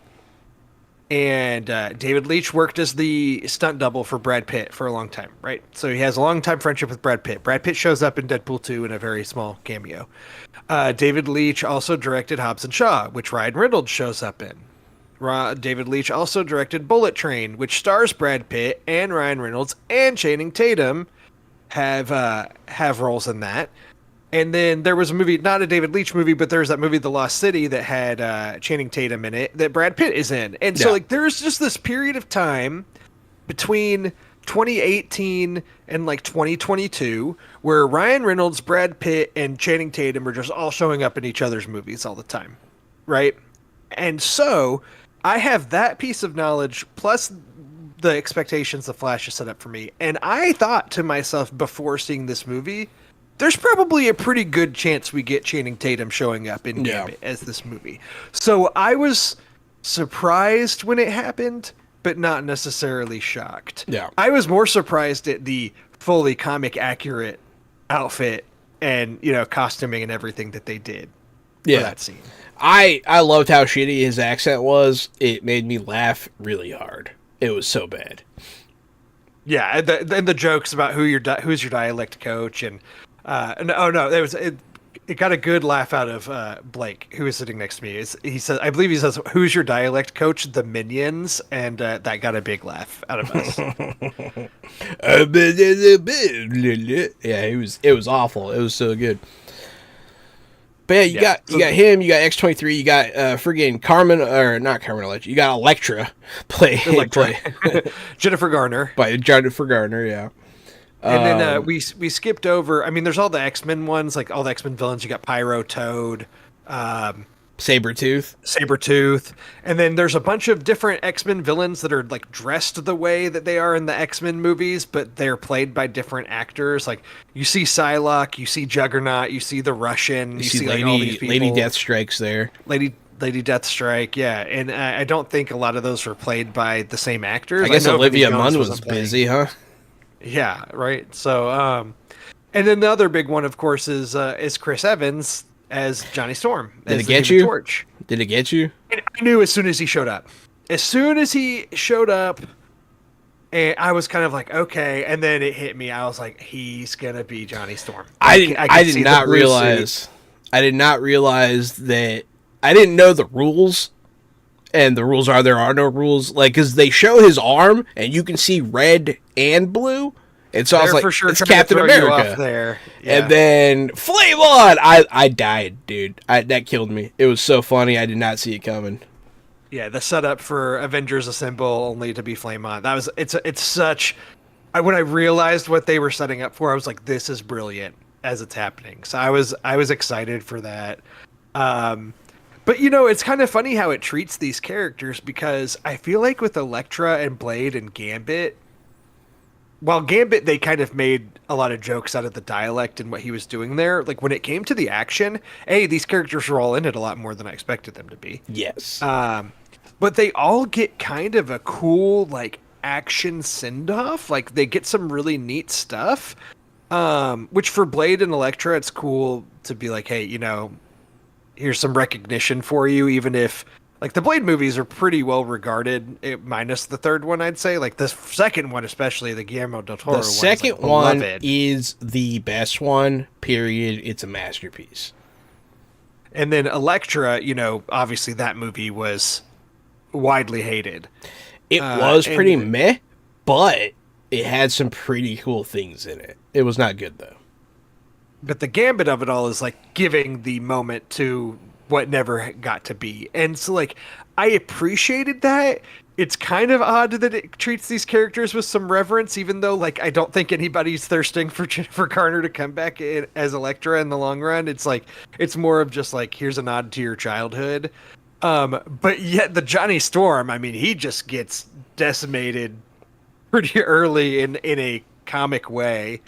[SPEAKER 2] and David Leitch worked as the stunt double for Brad Pitt for a long time, right? So he has a long time friendship with Brad Pitt. Brad Pitt shows up in Deadpool 2 in a very small cameo. David Leitch also directed Hobbs and Shaw, which Ryan Reynolds shows up in. David Leitch also directed Bullet Train, which stars Brad Pitt and Ryan Reynolds and Channing Tatum have roles in that. And then there was a movie, not a David Leitch movie, but there's that movie, The Lost City, that had Channing Tatum in it, that Brad Pitt is in. And so, there's just this period of time between 2018 and 2022 where Ryan Reynolds, Brad Pitt, and Channing Tatum are just all showing up in each other's movies all the time, right? And so I have that piece of knowledge plus the expectations the Flash has set up for me. And I thought to myself before seeing this movie, there's probably a pretty good chance we get Channing Tatum showing up in Gambit as this movie. So I was surprised when it happened, but not necessarily shocked.
[SPEAKER 1] Yeah.
[SPEAKER 2] I was more surprised at the fully comic accurate outfit and, costuming and everything that they did for that scene.
[SPEAKER 1] I loved how shitty his accent was. It made me laugh really hard. It was so bad.
[SPEAKER 2] Yeah, and the jokes about who's your dialect coach, and it got a good laugh out of Blake, who was sitting next to me. I believe he says, "Who's your dialect coach?" The Minions, and that got a big laugh out of us.
[SPEAKER 1] Yeah, it was awful. It was so good. But yeah, you got him, you got X-23, you got friggin' Carmen, or not Carmen Electra, you got Electra play
[SPEAKER 2] Jennifer Garner.
[SPEAKER 1] By Jennifer Garner, yeah.
[SPEAKER 2] And then we skipped over, I mean, there's all the X-Men ones, like all the X-Men villains. You got Pyro, Toad, Sabretooth. And then there's a bunch of different X-Men villains that are dressed the way that they are in the X-Men movies, but they're played by different actors. Like you see Psylocke, you see Juggernaut, you see the Russian, you see all these people.
[SPEAKER 1] Lady Deathstrike's there.
[SPEAKER 2] Lady Deathstrike, yeah. And I don't think a lot of those were played by the same actors.
[SPEAKER 1] I guess Olivia Munn was busy, huh?
[SPEAKER 2] Yeah, right. So, and then the other big one, of course, is Chris Evans as Johnny Storm.
[SPEAKER 1] Did it get you? Torch. Did it get you?
[SPEAKER 2] And I knew as soon as he showed up. As soon as he showed up, And I was kind of like, okay, and then it hit me. I was like, he's gonna be Johnny Storm. I
[SPEAKER 1] I
[SPEAKER 2] could
[SPEAKER 1] did
[SPEAKER 2] see the
[SPEAKER 1] not
[SPEAKER 2] blue suit.
[SPEAKER 1] realize. I did not realize that. I didn't know the rules, and the rules are there are no rules. Like, because they show his arm, and you can see red and blue, and so I was
[SPEAKER 2] They're
[SPEAKER 1] like,
[SPEAKER 2] for sure
[SPEAKER 1] "It's
[SPEAKER 2] trying to
[SPEAKER 1] Captain
[SPEAKER 2] throw you off
[SPEAKER 1] America."
[SPEAKER 2] there.
[SPEAKER 1] And
[SPEAKER 2] Yeah.
[SPEAKER 1] then flame on! I died, dude. That killed me. It was so funny. I did not see it coming.
[SPEAKER 2] Yeah, the setup for Avengers Assemble only to be Flame On. That was it's such when I realized what they were setting up for, I was like, this is brilliant as it's happening. So I was excited for that. Um but it's kind of funny how it treats these characters because I feel like with Elektra and Blade and Gambit, while Gambit they kind of made a lot of jokes out of the dialect and what he was doing there, like when it came to the action, these characters were all in it a lot more than I expected them to be.
[SPEAKER 1] Yes.
[SPEAKER 2] But they all get kind of a cool like action send off. Like they get some really neat stuff. Which for Blade and Elektra, it's cool to be like, hey, here's some recognition for you, even if like the Blade movies are pretty well regarded, minus the third one, I'd say. Like the second one, especially the Guillermo del Toro
[SPEAKER 1] The
[SPEAKER 2] one, is
[SPEAKER 1] second
[SPEAKER 2] like
[SPEAKER 1] one
[SPEAKER 2] beloved.
[SPEAKER 1] is the best one, period. It's a masterpiece.
[SPEAKER 2] And then Elektra, obviously that movie was widely hated.
[SPEAKER 1] It was pretty
[SPEAKER 2] And
[SPEAKER 1] meh, but it had some pretty cool things in it. It was not good, though.
[SPEAKER 2] But the gambit of it all is like giving the moment to what never got to be. And so like I appreciated that. It's kind of odd that it treats these characters with some reverence, even though like I don't think anybody's thirsting for Jennifer Garner to come back as Elektra in the long run. It's like it's more of just like here's a nod to your childhood. But yet the Johnny Storm, I mean, he just gets decimated pretty early in a comic way.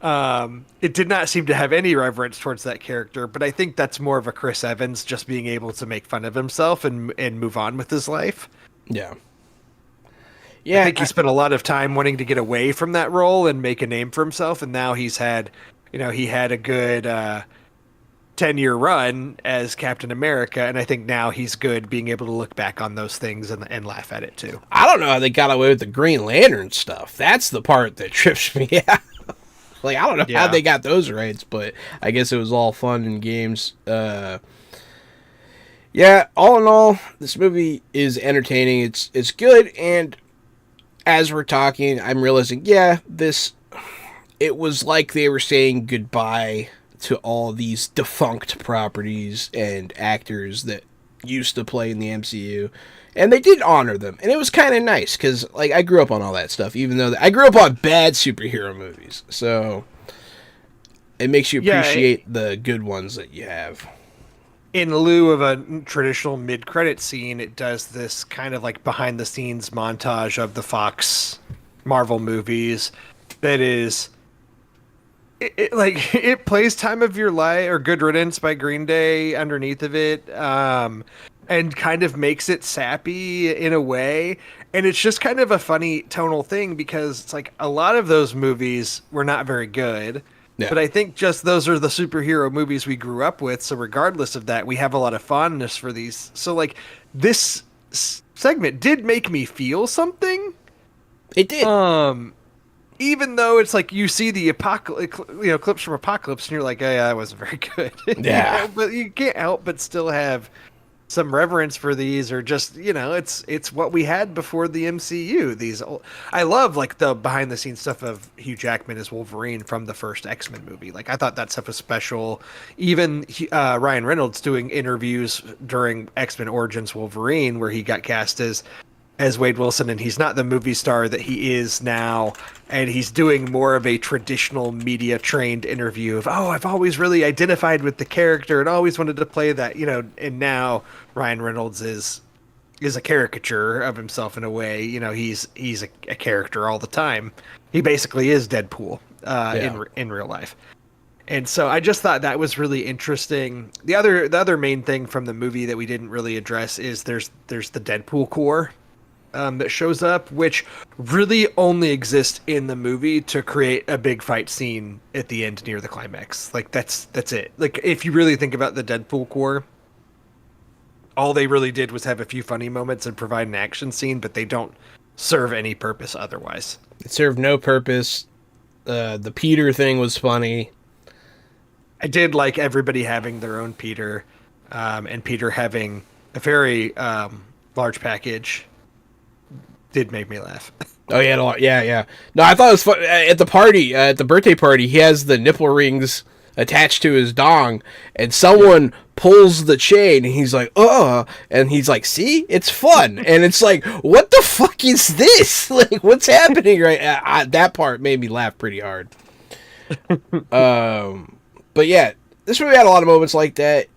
[SPEAKER 2] It did not seem to have any reverence towards that character, but I think that's more of a Chris Evans just being able to make fun of himself and move on with his life.
[SPEAKER 1] Yeah.
[SPEAKER 2] I
[SPEAKER 1] Yeah.
[SPEAKER 2] think he spent a lot of time wanting to get away from that role and make a name for himself, and now he had a good 10-year run as Captain America, and I think now he's good being able to look back on those things and laugh at it too.
[SPEAKER 1] I don't know how they got away with the Green Lantern stuff. That's the part that trips me out. Like, I don't know how
[SPEAKER 2] Yeah.
[SPEAKER 1] they got those rights, but I guess it was all fun and games. Yeah, all in all, this movie is entertaining. It's good, and as we're talking, I'm realizing, it was like they were saying goodbye to all these defunct properties and actors that used to play in the MCU. And they did honor them. And it was kind of nice because, like, I grew up on all that stuff, even though I grew up on bad superhero movies. So it makes you appreciate the good ones that you have.
[SPEAKER 2] In lieu of a traditional mid-credit scene, it does this kind of like behind-the-scenes montage of the Fox Marvel movies that is it plays Time of Your Life or Good Riddance by Green Day underneath of it, and kind of makes it sappy in a way. And it's just kind of a funny tonal thing because it's like a lot of those movies were not very good.
[SPEAKER 1] Yeah.
[SPEAKER 2] But I think just those are the superhero movies we grew up with. So regardless of that, we have a lot of fondness for these. So like this segment did make me feel something.
[SPEAKER 1] It did.
[SPEAKER 2] Even though it's like you see the apocalypse, clips from Apocalypse, and you're like, "Hey, that wasn't very good."
[SPEAKER 1] Yeah.
[SPEAKER 2] But you can't help but still have some reverence for these, or just it's what we had before the MCU. I love like the behind the scenes stuff of Hugh Jackman as Wolverine from the first X-Men movie. Like I thought that stuff was special. Even Ryan Reynolds doing interviews during X-Men Origins Wolverine, where he got cast as Wade Wilson, and he's not the movie star that he is now, and he's doing more of a traditional media trained interview of, I've always really identified with the character and always wanted to play that, and now Ryan Reynolds is a caricature of himself in a way. He's a character all the time. He basically is Deadpool in real life. And so I just thought that was really interesting. The other main thing from the movie that we didn't really address is there's the Deadpool core that shows up, which really only exists in the movie to create a big fight scene at the end near the climax. Like that's it. Like if you really think about the Deadpool core, all they really did was have a few funny moments and provide an action scene, but they don't serve any purpose otherwise.
[SPEAKER 1] It served no purpose. The Peter thing was funny.
[SPEAKER 2] I did like everybody having their own Peter, and Peter having a very large package did make me laugh.
[SPEAKER 1] Oh yeah, yeah. No, I thought it was fun at the party, at the birthday party. He has the nipple rings attached to his dong, and someone pulls the chain, and he's like, and he's like, "See, it's fun." And it's like, what the fuck is this? Like, what's happening right? That part made me laugh pretty hard. But yeah, this movie had a lot of moments like that.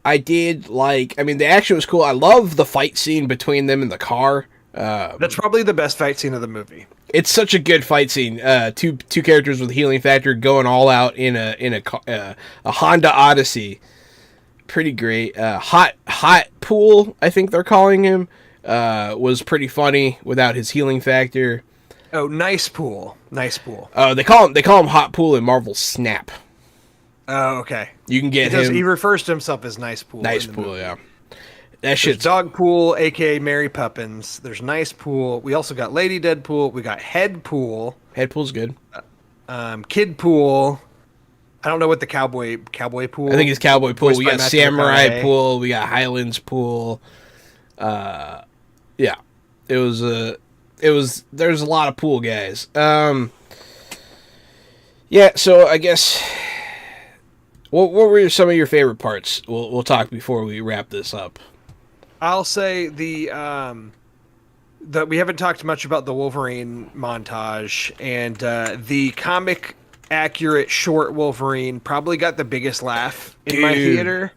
[SPEAKER 1] I did like. I mean, the action was cool. I love the fight scene between them in the car.
[SPEAKER 2] That's probably the best fight scene of the movie.
[SPEAKER 1] It's such a good fight scene. Two characters with healing factor going all out in a Honda Odyssey. Pretty great. Hot Pool, I think they're calling him, was pretty funny without his healing factor.
[SPEAKER 2] Oh, nice pool.
[SPEAKER 1] They call him Hot Pool in Marvel Snap.
[SPEAKER 2] Oh, okay.
[SPEAKER 1] You can get him.
[SPEAKER 2] He refers to himself as Nice Pool.
[SPEAKER 1] Nice Pool, movie. Yeah.
[SPEAKER 2] There's
[SPEAKER 1] shit's
[SPEAKER 2] Dog Pool, aka Mary Poppins. There's Nice Pool. We also got Lady Deadpool. We got Head Pool.
[SPEAKER 1] Head Pool's good.
[SPEAKER 2] Kid Pool. I don't know what the cowboy pool.
[SPEAKER 1] I think it's Cowboy Pool. We got Samurai Pool. We got Highlands Pool. Yeah, there's a lot of pool guys. Yeah, so I guess what were some of your favorite parts? We'll talk before we wrap this up.
[SPEAKER 2] I'll say that we haven't talked much about the Wolverine montage, and the comic accurate short Wolverine probably got the biggest laugh in my theater.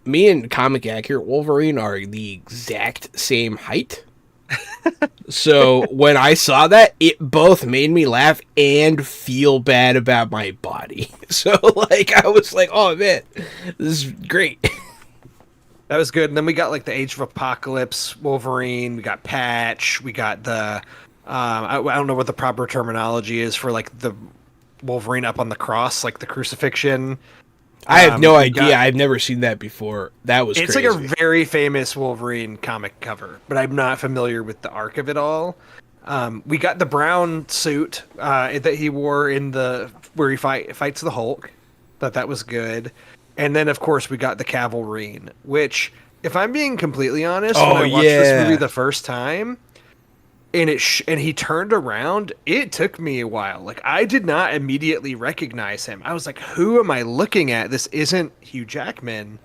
[SPEAKER 1] Me and comic accurate Wolverine are the exact same height. So when I saw that, it both made me laugh and feel bad about my body. So like I was like, oh man, this is great.
[SPEAKER 2] That was good. And then we got like the Age of Apocalypse Wolverine. We got Patch. We got the I don't know what the proper terminology is for like the Wolverine up on the cross, like the crucifixion.
[SPEAKER 1] I have no idea. I've never seen that before. That was
[SPEAKER 2] it's
[SPEAKER 1] crazy.
[SPEAKER 2] Like a very famous Wolverine comic cover, but I'm not familiar with the arc of it all. We got the brown suit that he wore in where he fights the Hulk. Thought that was good. And then, of course, we got the Cavalrine, which, if I'm being completely honest, when I watched this movie the first time, and he turned around, it took me a while. Like, I did not immediately recognize him. I was like, who am I looking at? This isn't Hugh Jackman.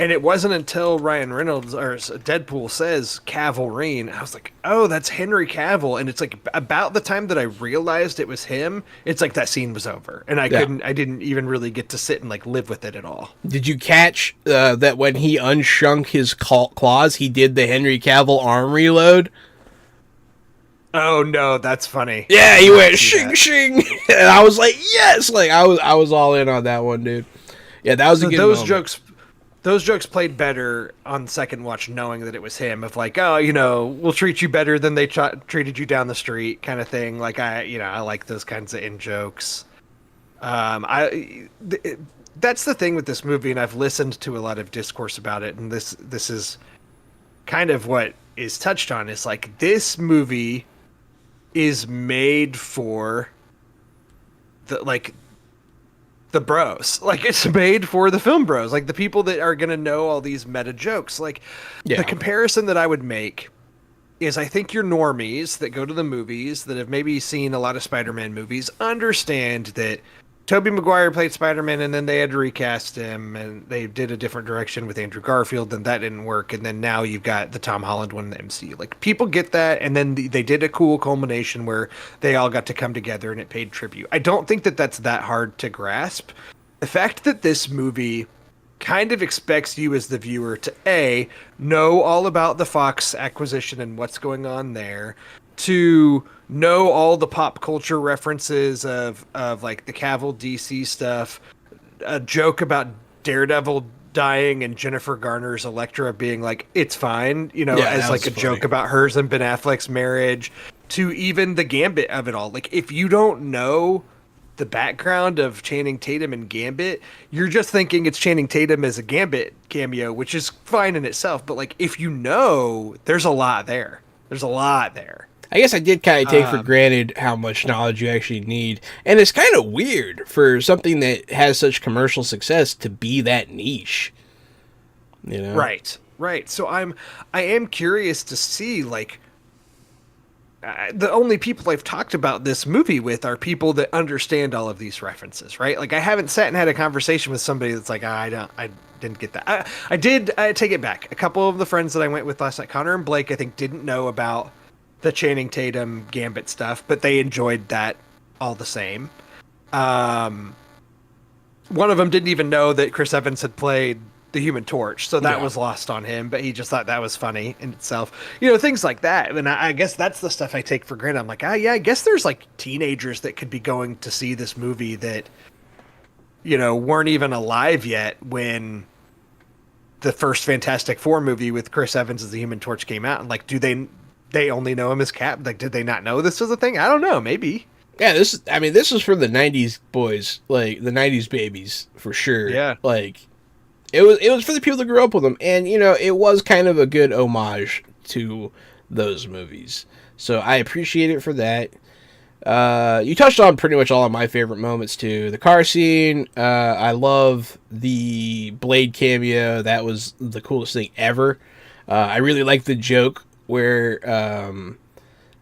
[SPEAKER 2] And it wasn't until Ryan Reynolds or Deadpool says Cavalrine, I was like, oh, that's Henry Cavill. And it's like about the time that I realized it was him, it's like that scene was over. And I didn't even really get to sit and like live with it at all.
[SPEAKER 1] Did you catch that when he unshrunk his claws, he did the Henry Cavill arm reload?
[SPEAKER 2] Oh no, that's funny.
[SPEAKER 1] Yeah, he went shing shing, and I was like, yes, like I was all in on that one, dude. Yeah, that was a good moment.
[SPEAKER 2] Those jokes played better on second watch, knowing that it was him. Of like, oh, we'll treat you better than they treated you down the street, kind of thing. Like I like those kinds of in jokes. That's the thing with this movie, and I've listened to a lot of discourse about it, and this is kind of what is touched on. Is like this movie is made for the bros. Like, it's made for the film bros, like the people that are gonna know all these meta jokes. Like, the comparison that I would make is, I think your normies that go to the movies that have maybe seen a lot of Spider-Man movies understand that Tobey Maguire played Spider-Man, and then they had to recast him, and they did a different direction with Andrew Garfield, and that didn't work, and then now you've got the Tom Holland one in the MCU. Like, people get that, and then they did a cool culmination where they all got to come together, and it paid tribute. I don't think that that's that hard to grasp. The fact that this movie kind of expects you as the viewer to, A, know all about the Fox acquisition and what's going on there, to know all the pop culture references of like the Cavill DC stuff, a joke about Daredevil dying and Jennifer Garner's Elektra being like, it's fine, as like a funny joke about hers and Ben Affleck's marriage, to even the gambit of it all. Like, if you don't know the background of Channing Tatum and Gambit, you're just thinking it's Channing Tatum as a Gambit cameo, which is fine in itself. But like, if you know, there's a lot there. There's a lot there.
[SPEAKER 1] I guess I did kind of take for granted how much knowledge you actually need. And it's kind of weird for something that has such commercial success to be that niche. You know?
[SPEAKER 2] Right, right. So I am curious to see, like, the only people I've talked about this movie with are people that understand all of these references, right? Like, I haven't sat and had a conversation with somebody that's like, I didn't get that. I take it back. A couple of the friends that I went with last night, Connor and Blake, I think didn't know about the Channing Tatum Gambit stuff, but they enjoyed that all the same. One of them didn't even know that Chris Evans had played the Human Torch, so that was lost on him, but he just thought that was funny in itself. You know, things like that. And I guess that's the stuff I take for granted. I'm like, yeah, I guess there's like teenagers that could be going to see this movie that, you know, weren't even alive yet when the first Fantastic Four movie with Chris Evans as the Human Torch came out. And like, do they only know him as Cap? Like, did they not know this was a thing? I don't know. Maybe.
[SPEAKER 1] Yeah, this is for the 90s boys, like the 90s babies for sure.
[SPEAKER 2] Yeah.
[SPEAKER 1] Like it was for the people that grew up with them, and you know, it was kind of a good homage to those movies. So I appreciate it for that. You touched on pretty much all of my favorite moments too. The car scene, I love the Blade cameo. That was the coolest thing ever. I really like the joke where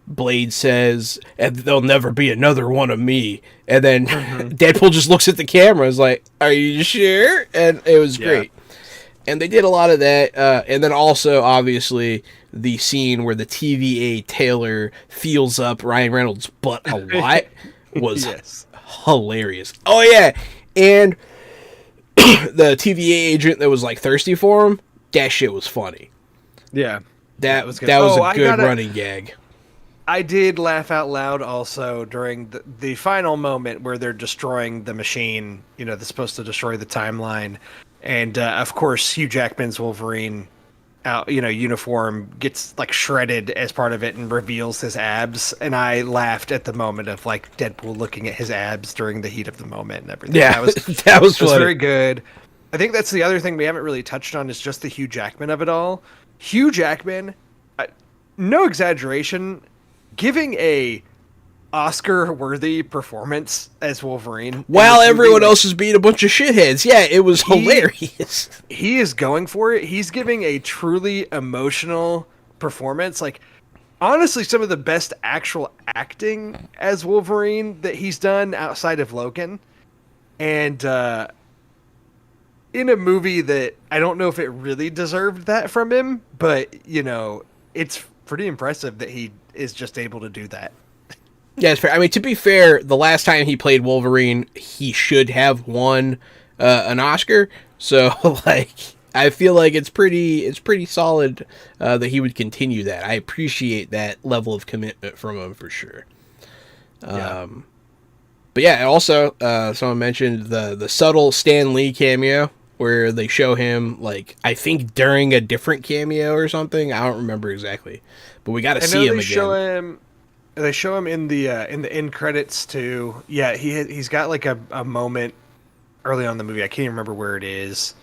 [SPEAKER 1] Blade says, "And there'll never be another one of me." And then Deadpool just looks at the camera and is like, "Are you sure?" And it was great. And they did a lot of that. And then also, obviously, the scene where the TVA Taylor feels up Ryan Reynolds' butt a lot was hilarious. Oh, yeah. And the TVA agent that was, like, thirsty for him, that shit was funny.
[SPEAKER 2] Yeah.
[SPEAKER 1] That was a good running gag.
[SPEAKER 2] I did laugh out loud also during the final moment where they're destroying the machine, you know, that's supposed to destroy the timeline. And, of course, Hugh Jackman's Wolverine uniform gets, like, shredded as part of it and reveals his abs. And I laughed at the moment of, like, Deadpool looking at his abs during the heat of the moment and everything.
[SPEAKER 1] Yeah, that was
[SPEAKER 2] very good. I think that's the other thing we haven't really touched on is just the Hugh Jackman of it all. Hugh Jackman, no exaggeration, giving a Oscar-worthy performance as Wolverine
[SPEAKER 1] while everyone else is being a bunch of shitheads. Yeah, it was hilarious.
[SPEAKER 2] He is going for it. He's giving a truly emotional performance. Like, honestly, some of the best actual acting as Wolverine that he's done outside of Logan. And in a movie that I don't know if it really deserved that from him, but, you know, it's pretty impressive that he is just able to do that.
[SPEAKER 1] Yeah, it's fair. I mean, to be fair, the last time he played Wolverine, he should have won an Oscar. So, like, I feel like it's pretty solid that he would continue that. I appreciate that level of commitment from him for sure.
[SPEAKER 2] Yeah.
[SPEAKER 1] But yeah, also, someone mentioned the subtle Stan Lee cameo where they show him, like, I think during a different cameo or something. I don't remember exactly, but we got to see him again.
[SPEAKER 2] They show him in the end credits too. Yeah, he's got like a moment early on in the movie. I can't even remember where it is.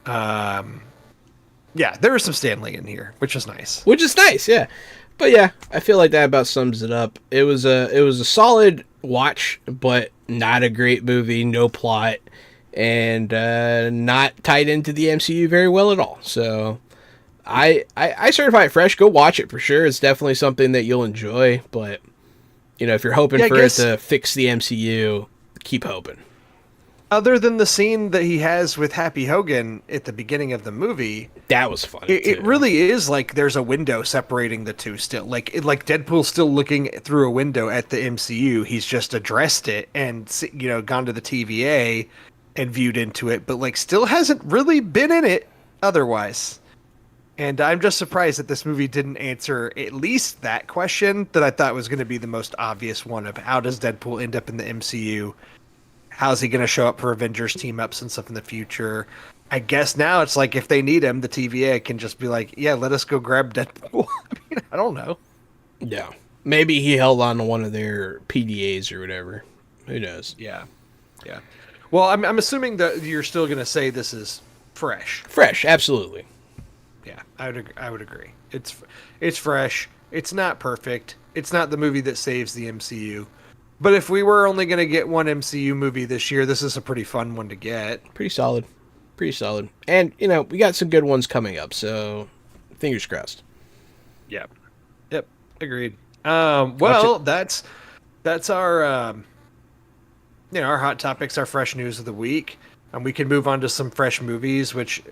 [SPEAKER 2] Yeah, there was some Stan Lee in here, which was nice.
[SPEAKER 1] Yeah. But yeah, I feel like that about sums it up. It was a solid watch, but not a great movie. No plot, and not tied into the MCU very well at all. So I certify it fresh. Go watch it for sure. It's definitely something that you'll enjoy. But you know, if you're hoping for it to fix the MCU, keep hoping.
[SPEAKER 2] Other than the scene that he has with Happy Hogan at the beginning of the movie,
[SPEAKER 1] that was funny.
[SPEAKER 2] It really is like there's a window separating the two still. Like Deadpool's still looking through a window at the MCU. He's just addressed it and, you know, gone to the TVA and viewed into it, but like still hasn't really been in it otherwise. And I'm just surprised that this movie didn't answer at least that question that I thought was going to be the most obvious one of how does Deadpool end up in the MCU? How's he going to show up for Avengers team-ups and stuff in the future? I guess now it's like if they need him, the TVA can just be like, yeah, let us go grab Deadpool. I mean, I don't know.
[SPEAKER 1] Yeah. Maybe he held on to one of their PDAs or whatever. Who knows?
[SPEAKER 2] Yeah, yeah. Well, I'm assuming that you're still going to say this is fresh.
[SPEAKER 1] Fresh, absolutely.
[SPEAKER 2] Yeah, I would agree. It's fresh. It's not perfect. It's not the movie that saves the MCU. But if we were only going to get one MCU movie this year, this is a pretty fun one to get.
[SPEAKER 1] Pretty solid. Pretty solid. And, we got some good ones coming up, so fingers crossed.
[SPEAKER 2] Yep. Yep. Agreed. Well, that's our our hot topics, our fresh news of the week. And we can move on to some fresh movies, which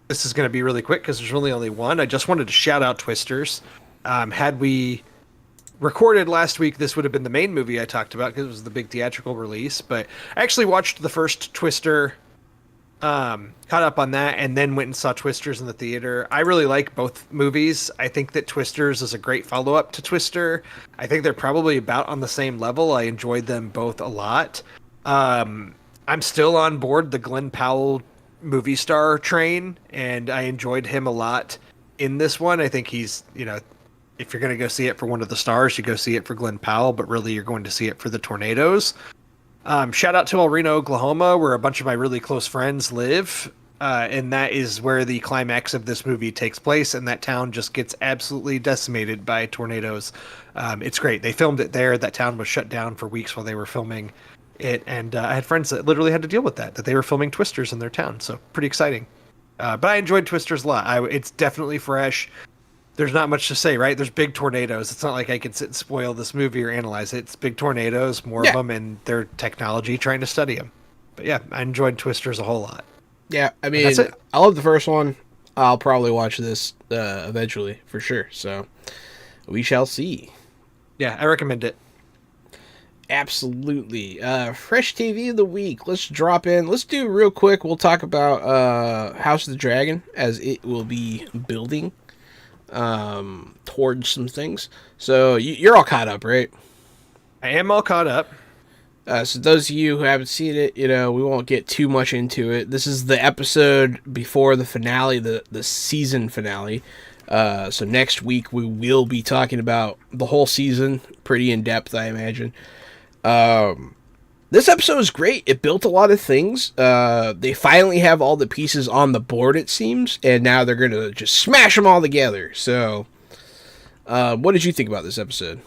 [SPEAKER 2] this is going to be really quick because there's really only one. I just wanted to shout out Twisters. Had we recorded last week, this would have been the main movie I talked about because it was the big theatrical release. But I actually watched the first Twister, caught up on that, and then went and saw Twisters in the theater. I really like both movies. I think that Twisters is a great follow-up to Twister. I think they're probably about on the same level. I enjoyed them both a lot. I'm still on board the Glenn Powell movie star train, and I enjoyed him a lot in this one. I think he's, if you're going to go see it for one of the stars, you go see it for Glenn Powell, but really you're going to see it for the Tornadoes. Shout out to El Reno, Oklahoma, where a bunch of my really close friends live. And that is where the climax of this movie takes place. And that town just gets absolutely decimated by tornadoes. It's great. They filmed it there. That town was shut down for weeks while they were filming it. And I had friends that literally had to deal with that they were filming Twisters in their town. So pretty exciting. But I enjoyed Twisters a lot. It's definitely fresh. There's not much to say, right? There's big tornadoes. It's not like I could sit and spoil this movie or analyze it. It's big tornadoes, more of them, and their technology trying to study them. But yeah, I enjoyed Twisters a whole lot.
[SPEAKER 1] Yeah, I mean, I love the first one. I'll probably watch this eventually, for sure. So we shall see.
[SPEAKER 2] Yeah, I recommend it.
[SPEAKER 1] Absolutely. Fresh TV of the week. Let's drop in. Let's do real quick. We'll talk about House of the Dragon as it will be building towards some things. So you're all caught up, right?
[SPEAKER 2] I am all caught up.
[SPEAKER 1] So those of you who haven't seen it, we won't get too much into it. This is the episode before the finale, the season finale. So next week we will be talking about the whole season, pretty in depth, I imagine. This episode is great. It built a lot of things. They finally have all the pieces on the board, it seems, and now they're going to just smash them all together. So, what did you think about this episode?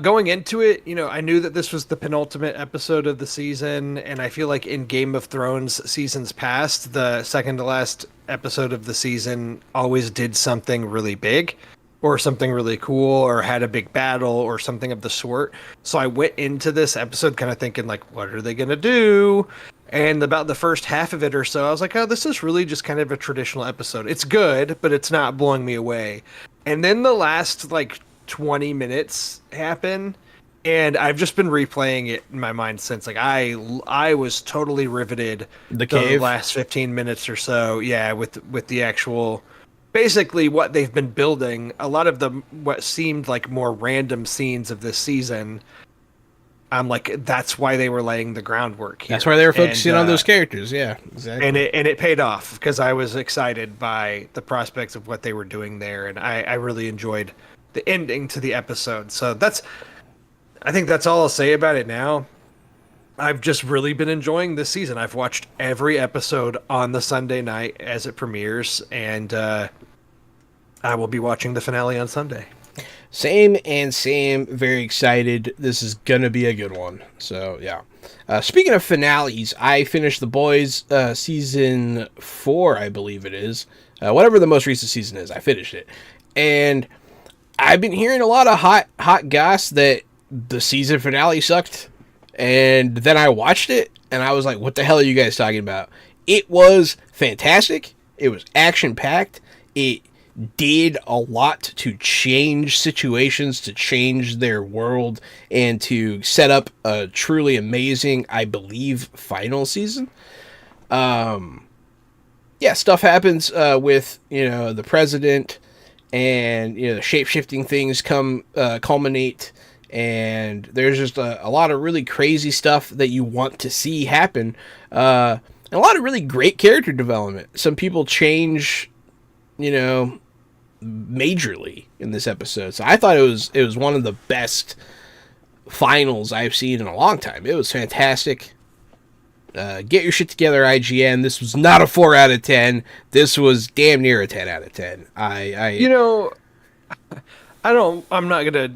[SPEAKER 2] Going into it, I knew that this was the penultimate episode of the season, and I feel like in Game of Thrones seasons past, the second to last episode of the season always did something really big, or something really cool, or had a big battle, or something of the sort. So I went into this episode kind of thinking, like, what are they going to do? And about the first half of it or so, I was like, oh, this is really just kind of a traditional episode. It's good, but it's not blowing me away. And then the last, 20 minutes happen, and I've just been replaying it in my mind since. I was totally riveted the last 15 minutes or so, with the actual, basically what they've been building. A lot of the what seemed like more random scenes of this season, I'm like, that's why they were laying the groundwork here.
[SPEAKER 1] That's why they were focusing on those characters. Yeah, exactly.
[SPEAKER 2] And it paid off because I was excited by the prospects of what they were doing there, and I really enjoyed the ending to the episode. So I think that's all I'll say about it now. I've just really been enjoying this season. I've watched every episode on the Sunday night as it premieres, and I will be watching the finale on Sunday.
[SPEAKER 1] Same. Very excited. This is gonna be a good one. So yeah. Speaking of finales, I finished The Boys season 4, I believe it is. Whatever the most recent season is, I finished it, and I've been hearing a lot of hot goss that the season finale sucked, and then I watched it, and I was like, what the hell are you guys talking about? It was fantastic. It was action-packed. It did a lot to change situations, to change their world, and to set up a truly amazing, I believe, final season. Stuff happens with, the president, and the shape-shifting things culminate, and there's just a lot of really crazy stuff that you want to see happen, and a lot of really great character development. Some people change, majorly in this episode, so I thought it was one of the best finals I've seen in a long time. It was fantastic. Get your shit together, IGN. This was not a 4 out of 10. This was damn near a 10 out of 10.
[SPEAKER 2] You know, I'm not gonna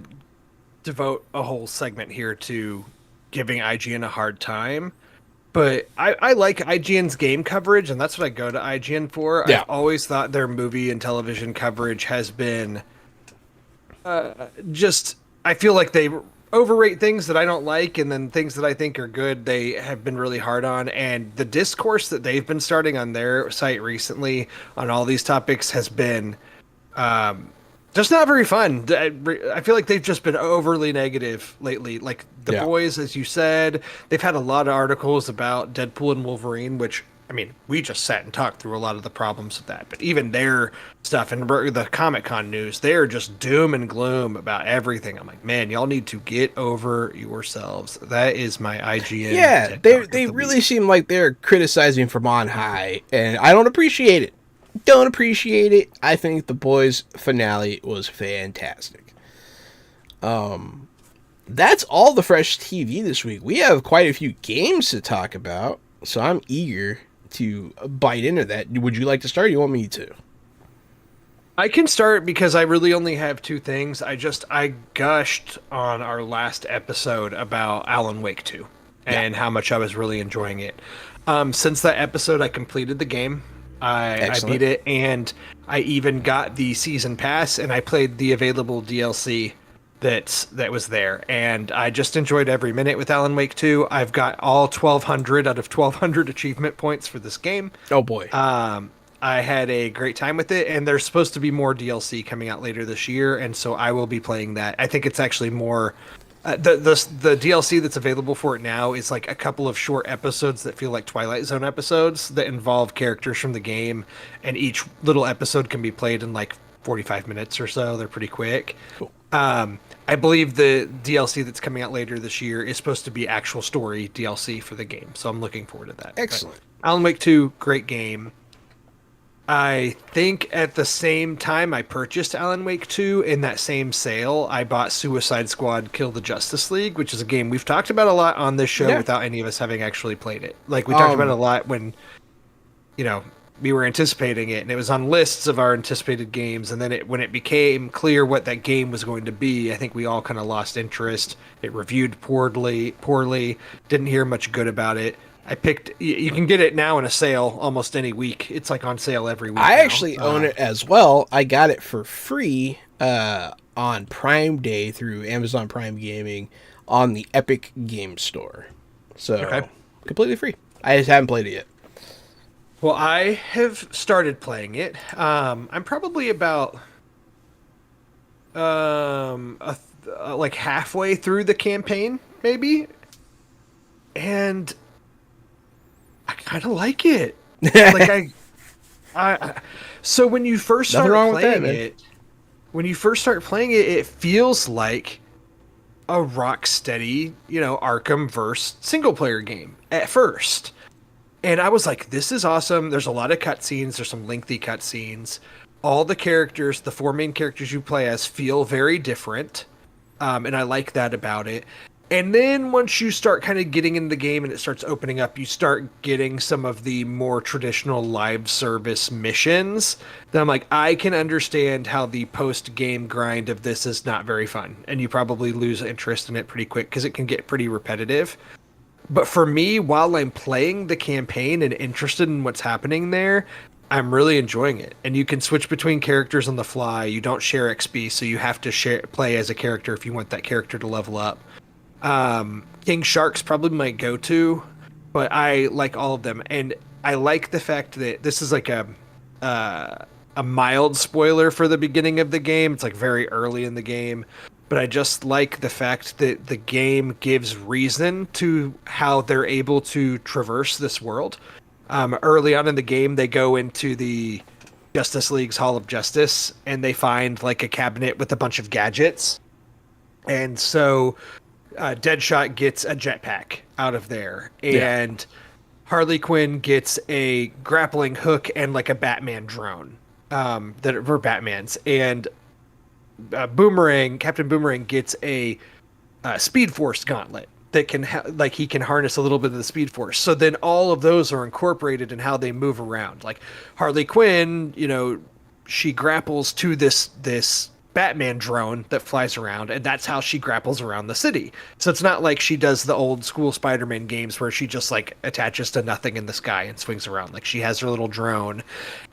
[SPEAKER 2] devote a whole segment here to giving IGN a hard time, but I like IGN's game coverage, and that's what I go to IGN for.
[SPEAKER 1] Yeah.
[SPEAKER 2] I've always thought their movie and television coverage has been just, I feel like they overrate things that I don't like, and then things that I think are good, they have been really hard on. And the discourse that they've been starting on their site recently on all these topics has been just not very fun. I feel like they've just been overly negative lately. Like The Boys, as you said, they've had a lot of articles about Deadpool and Wolverine, which, I mean, we just sat and talked through a lot of the problems with that. But even their stuff and the Comic-Con news, they're just doom and gloom about everything. I'm like, man, y'all need to get over yourselves. That is my IGN.
[SPEAKER 1] Yeah, they really seem like they're criticizing from on high, and I don't appreciate it. Don't appreciate it. I think The Boys finale was fantastic. That's all the Fresh TV this week. We have quite a few games to talk about, so I'm eager to bite into that. Would you like to start? Or you want me to?
[SPEAKER 2] I can start because I really only have two things. I gushed on our last episode about Alan Wake 2 and how much I was really enjoying it. Since that episode, I completed the game. I beat it, and I even got the season pass, and I played the available DLC that was there, and I just enjoyed every minute with Alan Wake 2. I've got all 1,200 out of 1,200 achievement points for this game.
[SPEAKER 1] Oh boy.
[SPEAKER 2] I had a great time with it, and there's supposed to be more DLC coming out later this year, and so I will be playing that. I think it's actually more... the DLC that's available for it now is like a couple of short episodes that feel like Twilight Zone episodes that involve characters from the game, and each little episode can be played in like 45 minutes or so. They're pretty quick.
[SPEAKER 1] Cool.
[SPEAKER 2] I believe the DLC that's coming out later this year is supposed to be actual story DLC for the game, so I'm looking forward to that.
[SPEAKER 1] Excellent.
[SPEAKER 2] But Alan Wake 2, great game. I think at the same time I purchased Alan Wake 2, in that same sale, I bought Suicide Squad Kill the Justice League, which is a game we've talked about a lot on this show without any of us having actually played it. Like, we talked about it a lot when, we were anticipating it, and it was on lists of our anticipated games, and then when it became clear what that game was going to be, I think we all kind of lost interest. It reviewed poorly, didn't hear much good about it. You can get it now in a sale almost any week. It's like on sale every week.
[SPEAKER 1] I actually own it as well. I got it for free on Prime Day through Amazon Prime Gaming on the Epic Game Store. So, completely free. I just haven't played it yet.
[SPEAKER 2] Well, I have started playing it. I'm probably about like halfway through the campaign, maybe. And I kind of like it. Like so when you first start playing it, it feels like a Rocksteady, Arkham-verse single-player game at first. And I was like, this is awesome. There's a lot of cutscenes. There's some lengthy cutscenes. All the characters, the four main characters you play as, feel very different. And I like that about it. And then once you start kind of getting into the game and it starts opening up, you start getting some of the more traditional live service missions. Then I'm like, I can understand how the post-game grind of this is not very fun. And you probably lose interest in it pretty quick because it can get pretty repetitive. But for me, while I'm playing the campaign and interested in what's happening there, I'm really enjoying it. And you can switch between characters on the fly. You don't share XP, so you have to play as a character if you want that character to level up. King Shark's probably my go-to, but I like all of them. And I like the fact that this is like a mild spoiler for the beginning of the game. It's like very early in the game. But I just like the fact that the game gives reason to how they're able to traverse this world. Early on in the game, they go into the Justice League's Hall of Justice, and they find like a cabinet with a bunch of gadgets. And so Deadshot gets a jetpack out of there, and Harley Quinn gets a grappling hook and like a Batman drone that were Batman's, and Captain Boomerang gets a Speed Force gauntlet that can like he can harness a little bit of the Speed Force. So then all of those are incorporated in how they move around. Like Harley Quinn, she grapples to this Batman drone that flies around, and that's how she grapples around the city. So it's not like she does the old school Spider-Man games where she just like attaches to nothing in the sky and swings around. Like she has her little drone,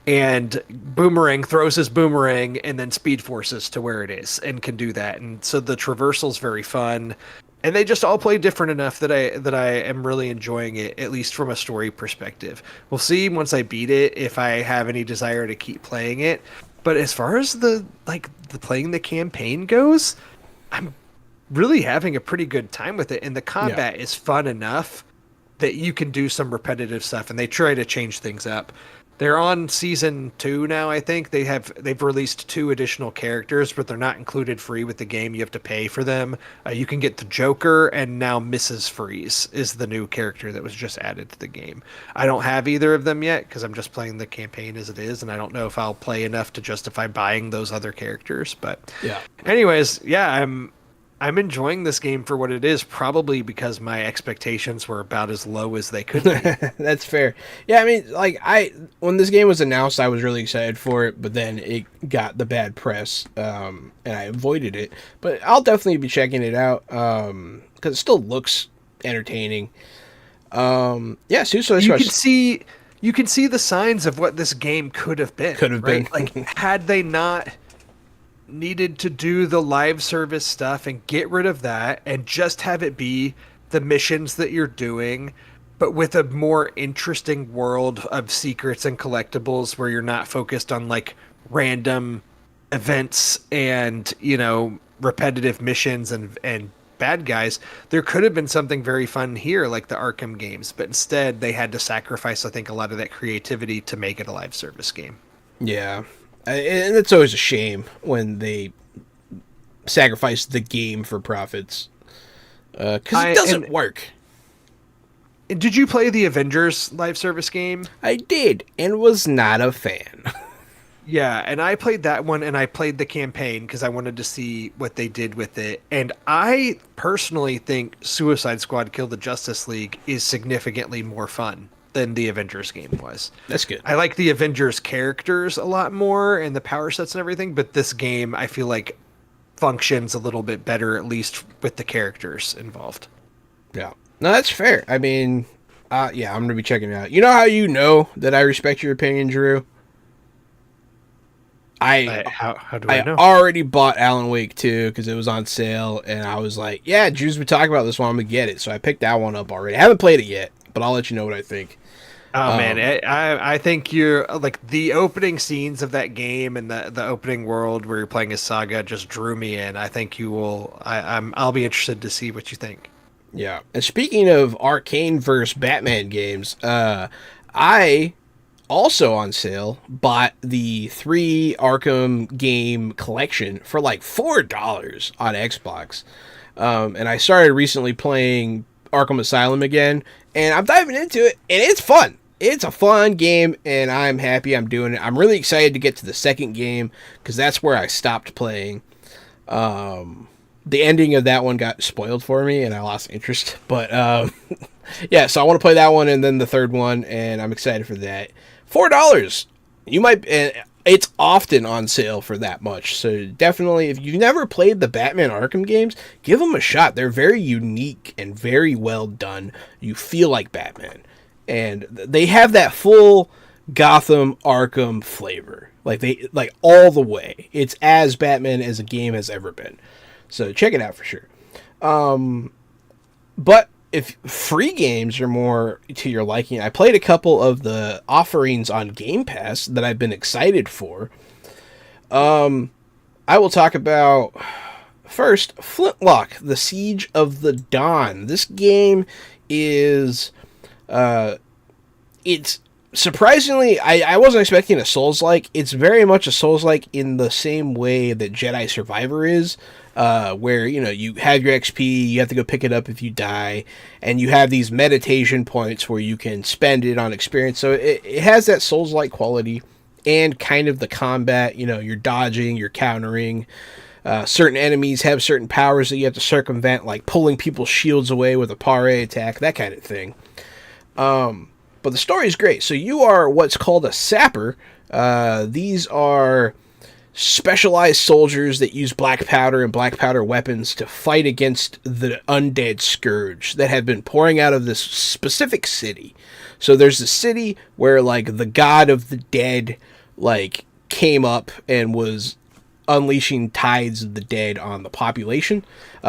[SPEAKER 2] and Boomerang throws his boomerang and then speed forces to where it is and can do that. And so the traversal's very fun. And they just all play different enough that I am really enjoying it, at least from a story perspective. We'll see once I beat it if I have any desire to keep playing it. But as far as the playing the campaign goes, I'm really having a pretty good time with it, and the combat is fun enough that you can do some repetitive stuff, and they try to change things up. They're on season 2 now, I think. They've released 2 additional characters, but they're not included free with the game. You have to pay for them. You can get the Joker, and now Mrs. Freeze is the new character that was just added to the game. I don't have either of them yet because I'm just playing the campaign as it is, and I don't know if I'll play enough to justify buying those other characters. But
[SPEAKER 1] Yeah.
[SPEAKER 2] anyways, yeah, I'm enjoying this game for what it is, probably because my expectations were about as low as they could be.
[SPEAKER 1] That's fair. Yeah, I mean, like when this game was announced, I was really excited for it, but then it got the bad press, and I avoided it. But I'll definitely be checking it out because it still looks entertaining. Yeah, Suicide Squad.
[SPEAKER 2] You can see the signs of what this game could have been.
[SPEAKER 1] Could have
[SPEAKER 2] right?
[SPEAKER 1] been.
[SPEAKER 2] Like had they not needed to do the live service stuff and get rid of that and just have it be the missions that you're doing, but with a more interesting world of secrets and collectibles where you're not focused on like random events and repetitive missions and bad guys. There could have been something very fun here like the Arkham games, but instead they had to sacrifice, I think, a lot of that creativity to make it a live service game.
[SPEAKER 1] Yeah. And it's always a shame when they sacrifice the game for profits. Because it doesn't work.
[SPEAKER 2] Did you play the Avengers live service game?
[SPEAKER 1] I did, and was not a fan.
[SPEAKER 2] Yeah, and I played that one, and I played the campaign because I wanted to see what they did with it. And I personally think Suicide Squad Kill the Justice League is significantly more fun than the Avengers game was.
[SPEAKER 1] That's good.
[SPEAKER 2] I like the Avengers characters a lot more and the power sets and everything, but this game I feel like functions a little bit better, at least with the characters involved.
[SPEAKER 1] Yeah. No, that's fair. I mean, yeah, I'm going to be checking it out. You know how you know that I respect your opinion, Drew?
[SPEAKER 2] How do I know?
[SPEAKER 1] Already bought Alan Wake 2 because it was on sale, and I was like, yeah, Drew's been talking about this one, I'm going to get it. So I picked that one up already. I haven't played it yet, but I'll let you know what I think.
[SPEAKER 2] Oh man, I think you're like the opening scenes of that game and the opening world where you're playing as Saga just drew me in. I think you will. I'll be interested to see what you think.
[SPEAKER 1] Yeah, and speaking of Arcane versus Batman games, I also on sale bought the 3 Arkham game collection for like $4 on Xbox, and I started recently playing Arkham Asylum again, and I'm diving into it, and it's fun. It's a fun game, and I'm happy I'm doing it. I'm really excited to get to the second game, because that's where I stopped playing. The ending of that one got spoiled for me, and I lost interest. But, yeah, so I want to play that one, and then the third one, and I'm excited for that. $4! You might... It's often on sale for that much. So definitely, if you've never played the Batman Arkham games, give them a shot. They're very unique and very well done. You feel like Batman. And they have that full Gotham Arkham flavor. Like all the way. It's as Batman as a game has ever been. So check it out for sure. But if free games are more to your liking, I played a couple of the offerings on Game Pass that I've been excited for. I will talk about first Flintlock, The Siege of the Dawn. This game is it's surprisingly, I wasn't expecting a Souls-like. It's very much a Souls-like in the same way that Jedi Survivor is. Where, you have your XP, you have to go pick it up if you die, and you have these meditation points where you can spend it on experience. So it has that Souls-like quality and kind of the combat, you're dodging, you're countering. Certain enemies have certain powers that you have to circumvent, like pulling people's shields away with a parry attack, that kind of thing. But the story is great. So you are what's called a sapper. These are specialized soldiers that use black powder and black powder weapons to fight against the undead scourge that have been pouring out of this specific city. So there's a city where like the god of the dead like came up and was unleashing tides of the dead on the population,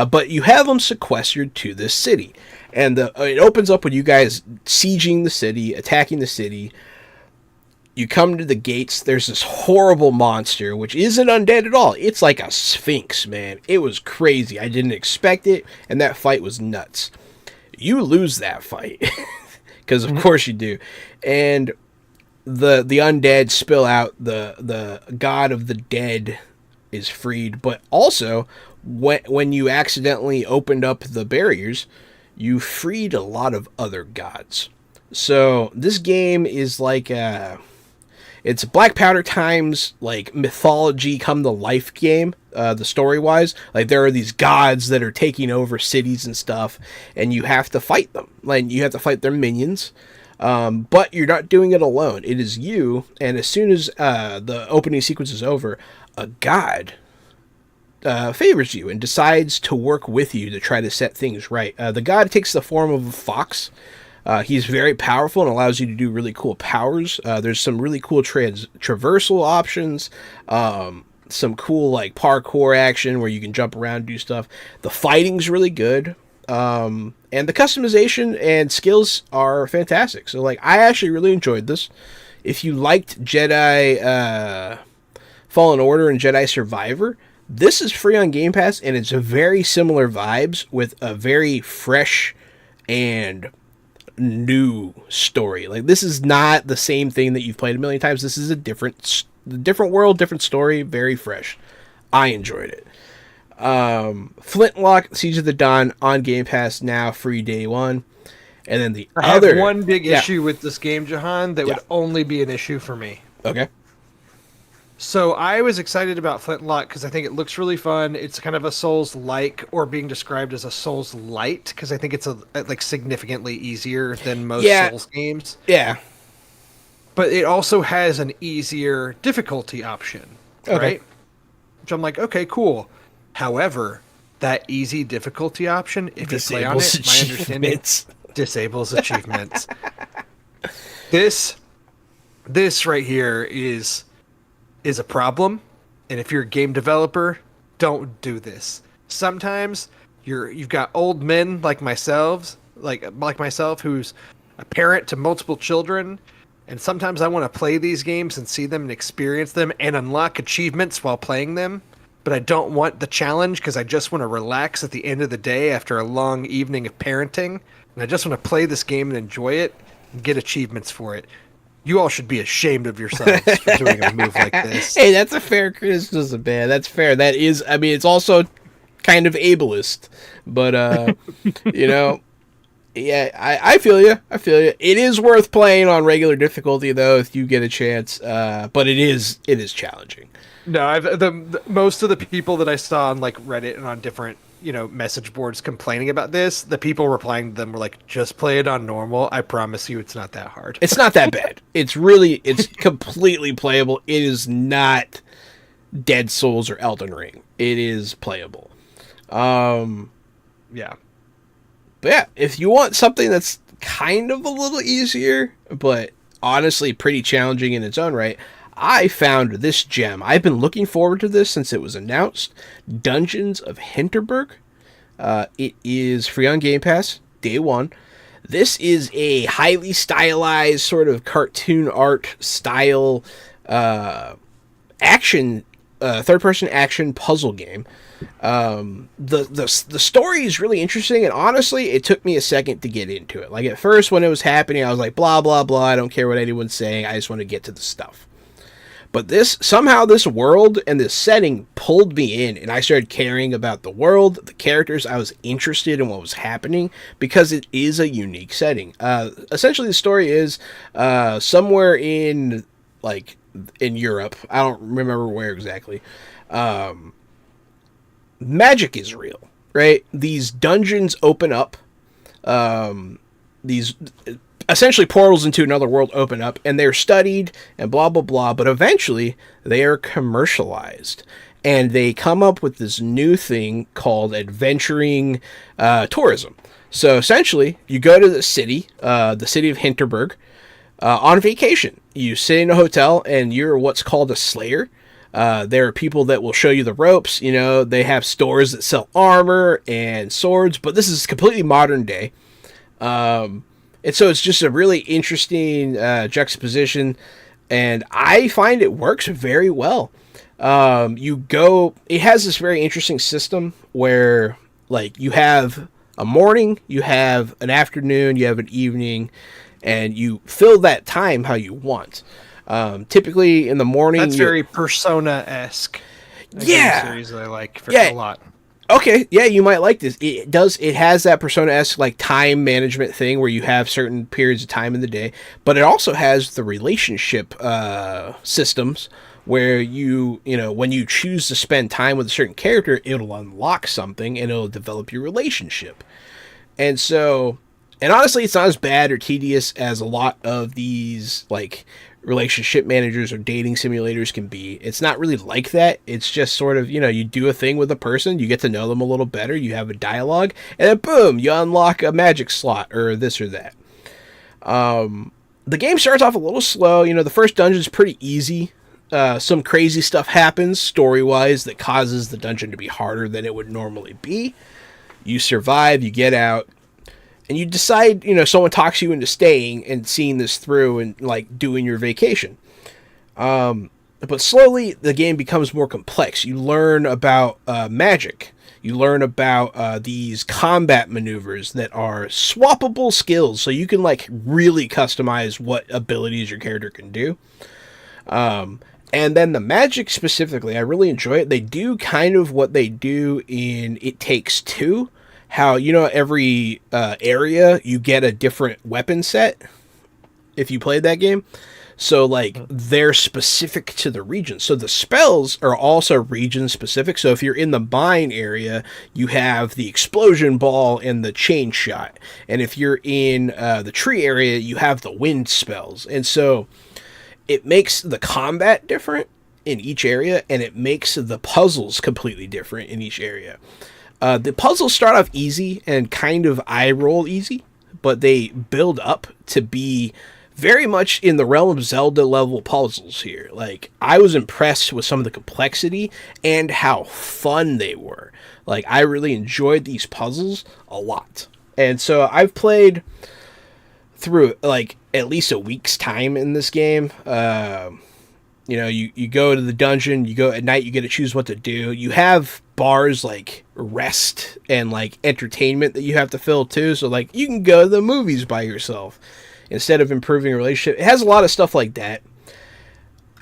[SPEAKER 1] but you have them sequestered to this city, and it opens up with you guys sieging the city, attacking the city. You come to the gates. There's this horrible monster, which isn't undead at all. It's like a sphinx, man. It was crazy. I didn't expect it, and that fight was nuts. You lose that fight, because of course you do, and the undead spill out. The god of the dead is freed, but also when you accidentally opened up the barriers, you freed a lot of other gods. So this game is like it's Black Powder times like mythology come to life game. The story wise, like there are these gods that are taking over cities and stuff, and you have to fight them. Like you have to fight their minions. But you're not doing it alone. It is you, and as soon as the opening sequence is over, a god favors you and decides to work with you to try to set things right. The god takes the form of a fox. He's very powerful and allows you to do really cool powers. There's some really cool traversal options, some cool like parkour action where you can jump around and do stuff. The fighting's really good. And the customization and skills are fantastic. So like I actually really enjoyed this. If you liked Jedi Fallen Order and Jedi Survivor, this is free on Game Pass, and it's a very similar vibes with a very fresh and new story. Like this is not the same thing that you've played a million times. This is a different world, different story, very fresh. I enjoyed it. Flintlock Siege of the Dawn on Game Pass now, free day one. And then I have
[SPEAKER 2] one big issue with this game, Jahan, that would only be an issue for me.
[SPEAKER 1] Okay.
[SPEAKER 2] So I was excited about Flintlock because I think it looks really fun. It's kind of a Souls-like, or being described as a Souls-light, because I think it's like significantly easier than most Souls games.
[SPEAKER 1] Yeah.
[SPEAKER 2] But it also has an easier difficulty option, right? Which I'm like, okay, cool. However, that easy difficulty option, if you play on it, my understanding, disables achievements. This right here is a problem, and if you're a game developer, don't do this. Sometimes you've got old men like myself, who's a parent to multiple children, and sometimes I want to play these games and see them and experience them and unlock achievements while playing them, but I don't want the challenge because I just want to relax at the end of the day after a long evening of parenting, and I just want to play this game and enjoy it and get achievements for it. You all should be ashamed of yourselves for doing a move like this.
[SPEAKER 1] Hey, that's a fair criticism, man. That's fair. That is, I mean, it's also kind of ableist, but you know, yeah, I feel you. I feel you. It is worth playing on regular difficulty though if you get a chance. But it is challenging.
[SPEAKER 2] No, the most of the people that I saw on like Reddit and on different message boards complaining about this, the people replying to them were like, just play it on normal. I promise you it's not that hard.
[SPEAKER 1] It's not that bad. It's completely playable. It is not Dead Souls or Elden Ring. It is playable.
[SPEAKER 2] Yeah.
[SPEAKER 1] But yeah, if you want something that's kind of a little easier, but honestly pretty challenging in its own right, I found this gem. I've been looking forward to this since it was announced. Dungeons of Hinterberg. It is free on Game Pass, day one. This is a highly stylized sort of cartoon art style action, third-person action puzzle game. The story is really interesting, and honestly, it took me a second to get into it. Like at first, when it was happening, I was like, blah, blah, blah, I don't care what anyone's saying, I just want to get to the stuff. But somehow this world and this setting pulled me in, and I started caring about the world, the characters. I was interested in what was happening because it is a unique setting. Essentially, the story is somewhere in Europe. I don't remember where exactly. magic is real, right? These dungeons open up. These essentially portals into another world open up, and they're studied and blah blah blah. But eventually, they are commercialized, and they come up with this new thing called adventuring tourism. So essentially, you go to the city of Hinterberg, on vacation. You sit in a hotel, and you're what's called a slayer. There are people that will show you the ropes. You know, they have stores that sell armor and swords, but this is completely modern day. And so it's just a really interesting juxtaposition, and I find it works very well. It has this very interesting system where, like, you have a morning, you have an afternoon, you have an evening, and you fill that time how you want. Typically in the morning,
[SPEAKER 2] that's very Persona-esque.
[SPEAKER 1] Yeah,
[SPEAKER 2] series that I like
[SPEAKER 1] a
[SPEAKER 2] lot.
[SPEAKER 1] Okay, yeah, you might like this. It has that Persona-esque like time management thing where you have certain periods of time in the day, but it also has the relationship systems where when you choose to spend time with a certain character, it'll unlock something and it'll develop your relationship. And honestly, it's not as bad or tedious as a lot of these like relationship managers or dating simulators can be. It's not really like that. It's just sort of, you do a thing with a person, you get to know them a little better, you have a dialogue, and then boom, you unlock a magic slot or this or that. The game starts off a little slow. The first dungeon's pretty easy. Some crazy stuff happens story-wise that causes the dungeon to be harder than it would normally be. You survive, you get out, and you decide, someone talks you into staying and seeing this through and, like, doing your vacation. But slowly, the game becomes more complex. You learn about magic. You learn about these combat maneuvers that are swappable skills, so you can, like, really customize what abilities your character can do. And then the magic specifically, I really enjoy it. They do kind of what they do in It Takes Two. How, every area you get a different weapon set if you played that game. So, like, they're specific to the region. So the spells are also region specific. So if you're in the mine area, you have the explosion ball and the chain shot. And if you're in the tree area, you have the wind spells. And so it makes the combat different in each area, and it makes the puzzles completely different in each area. The puzzles start off easy and kind of eye roll easy, but they build up to be very much in the realm of Zelda level puzzles here. Like, I was impressed with some of the complexity and how fun they were. Like, I really enjoyed these puzzles a lot. And so I've played through, like, at least a week's time in this game. You go to the dungeon, you go at night, you get to choose what to do. You have bars like rest and like entertainment that you have to fill too. So like you can go to the movies by yourself instead of improving a relationship. It has a lot of stuff like that.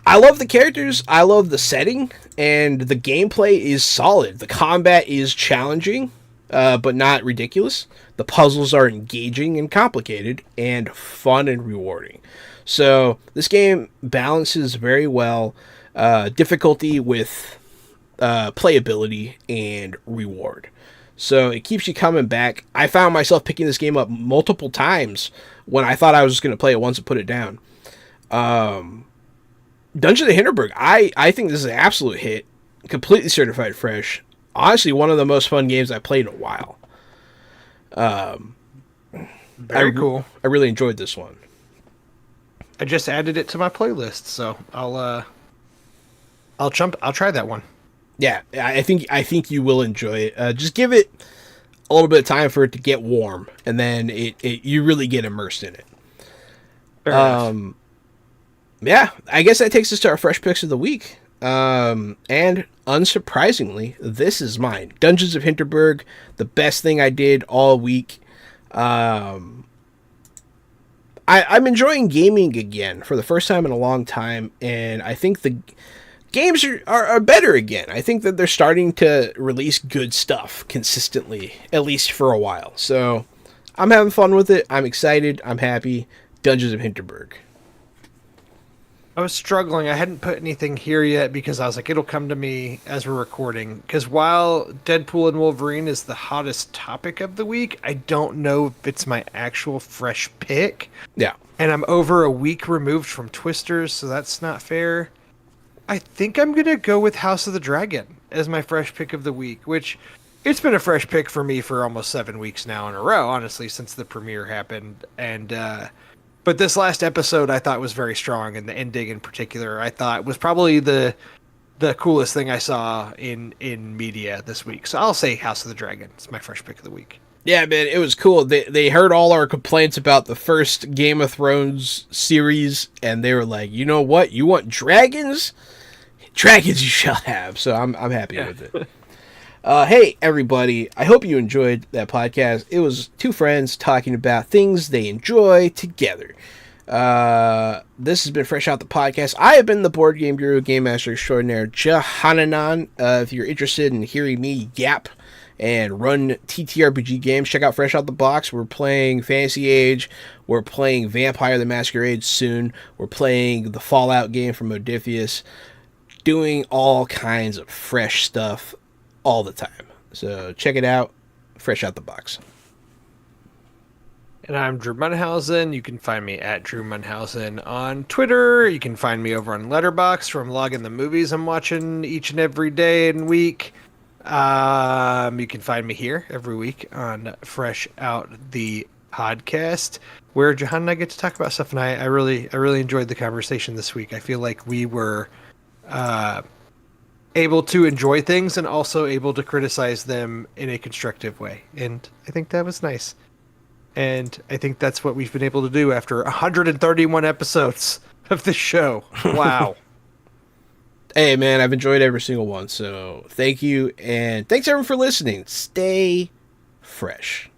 [SPEAKER 1] I love the characters, I love the setting, and the gameplay is solid. The combat is challenging, but not ridiculous. The puzzles are engaging and complicated and fun and rewarding. So this game balances very well difficulty with playability and reward. So it keeps you coming back. I found myself picking this game up multiple times when I thought I was just going to play it once and put it down. Dungeon of Hinterberg, I think this is an absolute hit. Completely certified fresh. Honestly, one of the most fun games I played in a while.
[SPEAKER 2] Very cool.
[SPEAKER 1] I really enjoyed this one.
[SPEAKER 2] I just added it to my playlist, so I'll try that one.
[SPEAKER 1] Yeah, I think you will enjoy it. Just give it a little bit of time for it to get warm, and then you really get immersed in it.
[SPEAKER 2] Fair enough.
[SPEAKER 1] Yeah, I guess that takes us to our fresh picks of the week. And unsurprisingly, this is mine. Dungeons of Hinterberg, the best thing I did all week. I'm enjoying gaming again for the first time in a long time, and I think the games are better again. I think that they're starting to release good stuff consistently, at least for a while. So I'm having fun with it. I'm excited. I'm happy. Dungeons of Hinterberg.
[SPEAKER 2] I was struggling. I hadn't put anything here yet because I was like, it'll come to me as we're recording. Because while Deadpool and Wolverine is the hottest topic of the week, I don't know if it's my actual fresh pick.
[SPEAKER 1] Yeah.
[SPEAKER 2] And I'm over a week removed from Twisters, so that's not fair. I think I'm going to go with House of the Dragon as my fresh pick of the week, which it's been a fresh pick for me for almost 7 weeks now in a row, honestly, since the premiere happened. And, but this last episode I thought was very strong, and the ending in particular I thought was probably the coolest thing I saw in media this week. So I'll say House of the Dragon. It's my fresh pick of the week.
[SPEAKER 1] Yeah, man, it was cool. They heard all our complaints about the first Game of Thrones series, and they were like, you know what? You want dragons? Dragons you shall have. So I'm happy with it. Hey, everybody. I hope you enjoyed that podcast. It was two friends talking about things they enjoy together. This has been Fresh Out the Podcast. I have been the board game guru, game master extraordinaire, Jahananan. If you're interested in hearing me yap and run TTRPG games, check out Fresh Out the Box. We're playing Fantasy Age. We're playing Vampire the Masquerade soon. We're playing the Fallout game from Odysseus. Doing all kinds of fresh stuff all the time. So check it out. Fresh Out the Box.
[SPEAKER 2] And I'm Drew Munhausen. You can find me at Drew Munhausen on Twitter. You can find me over on Letterboxd, where I'm logging the movies I'm watching each and every day and week. You can find me here every week on Fresh Out the Podcast, where Jahan and I get to talk about stuff. And I really enjoyed the conversation this week. I feel like we were able to enjoy things and also able to criticize them in a constructive way. And I think that was nice. And I think that's what we've been able to do after 131 episodes of this show. Wow.
[SPEAKER 1] Hey, man, I've enjoyed every single one. So thank you. And thanks, everyone, for listening. Stay fresh.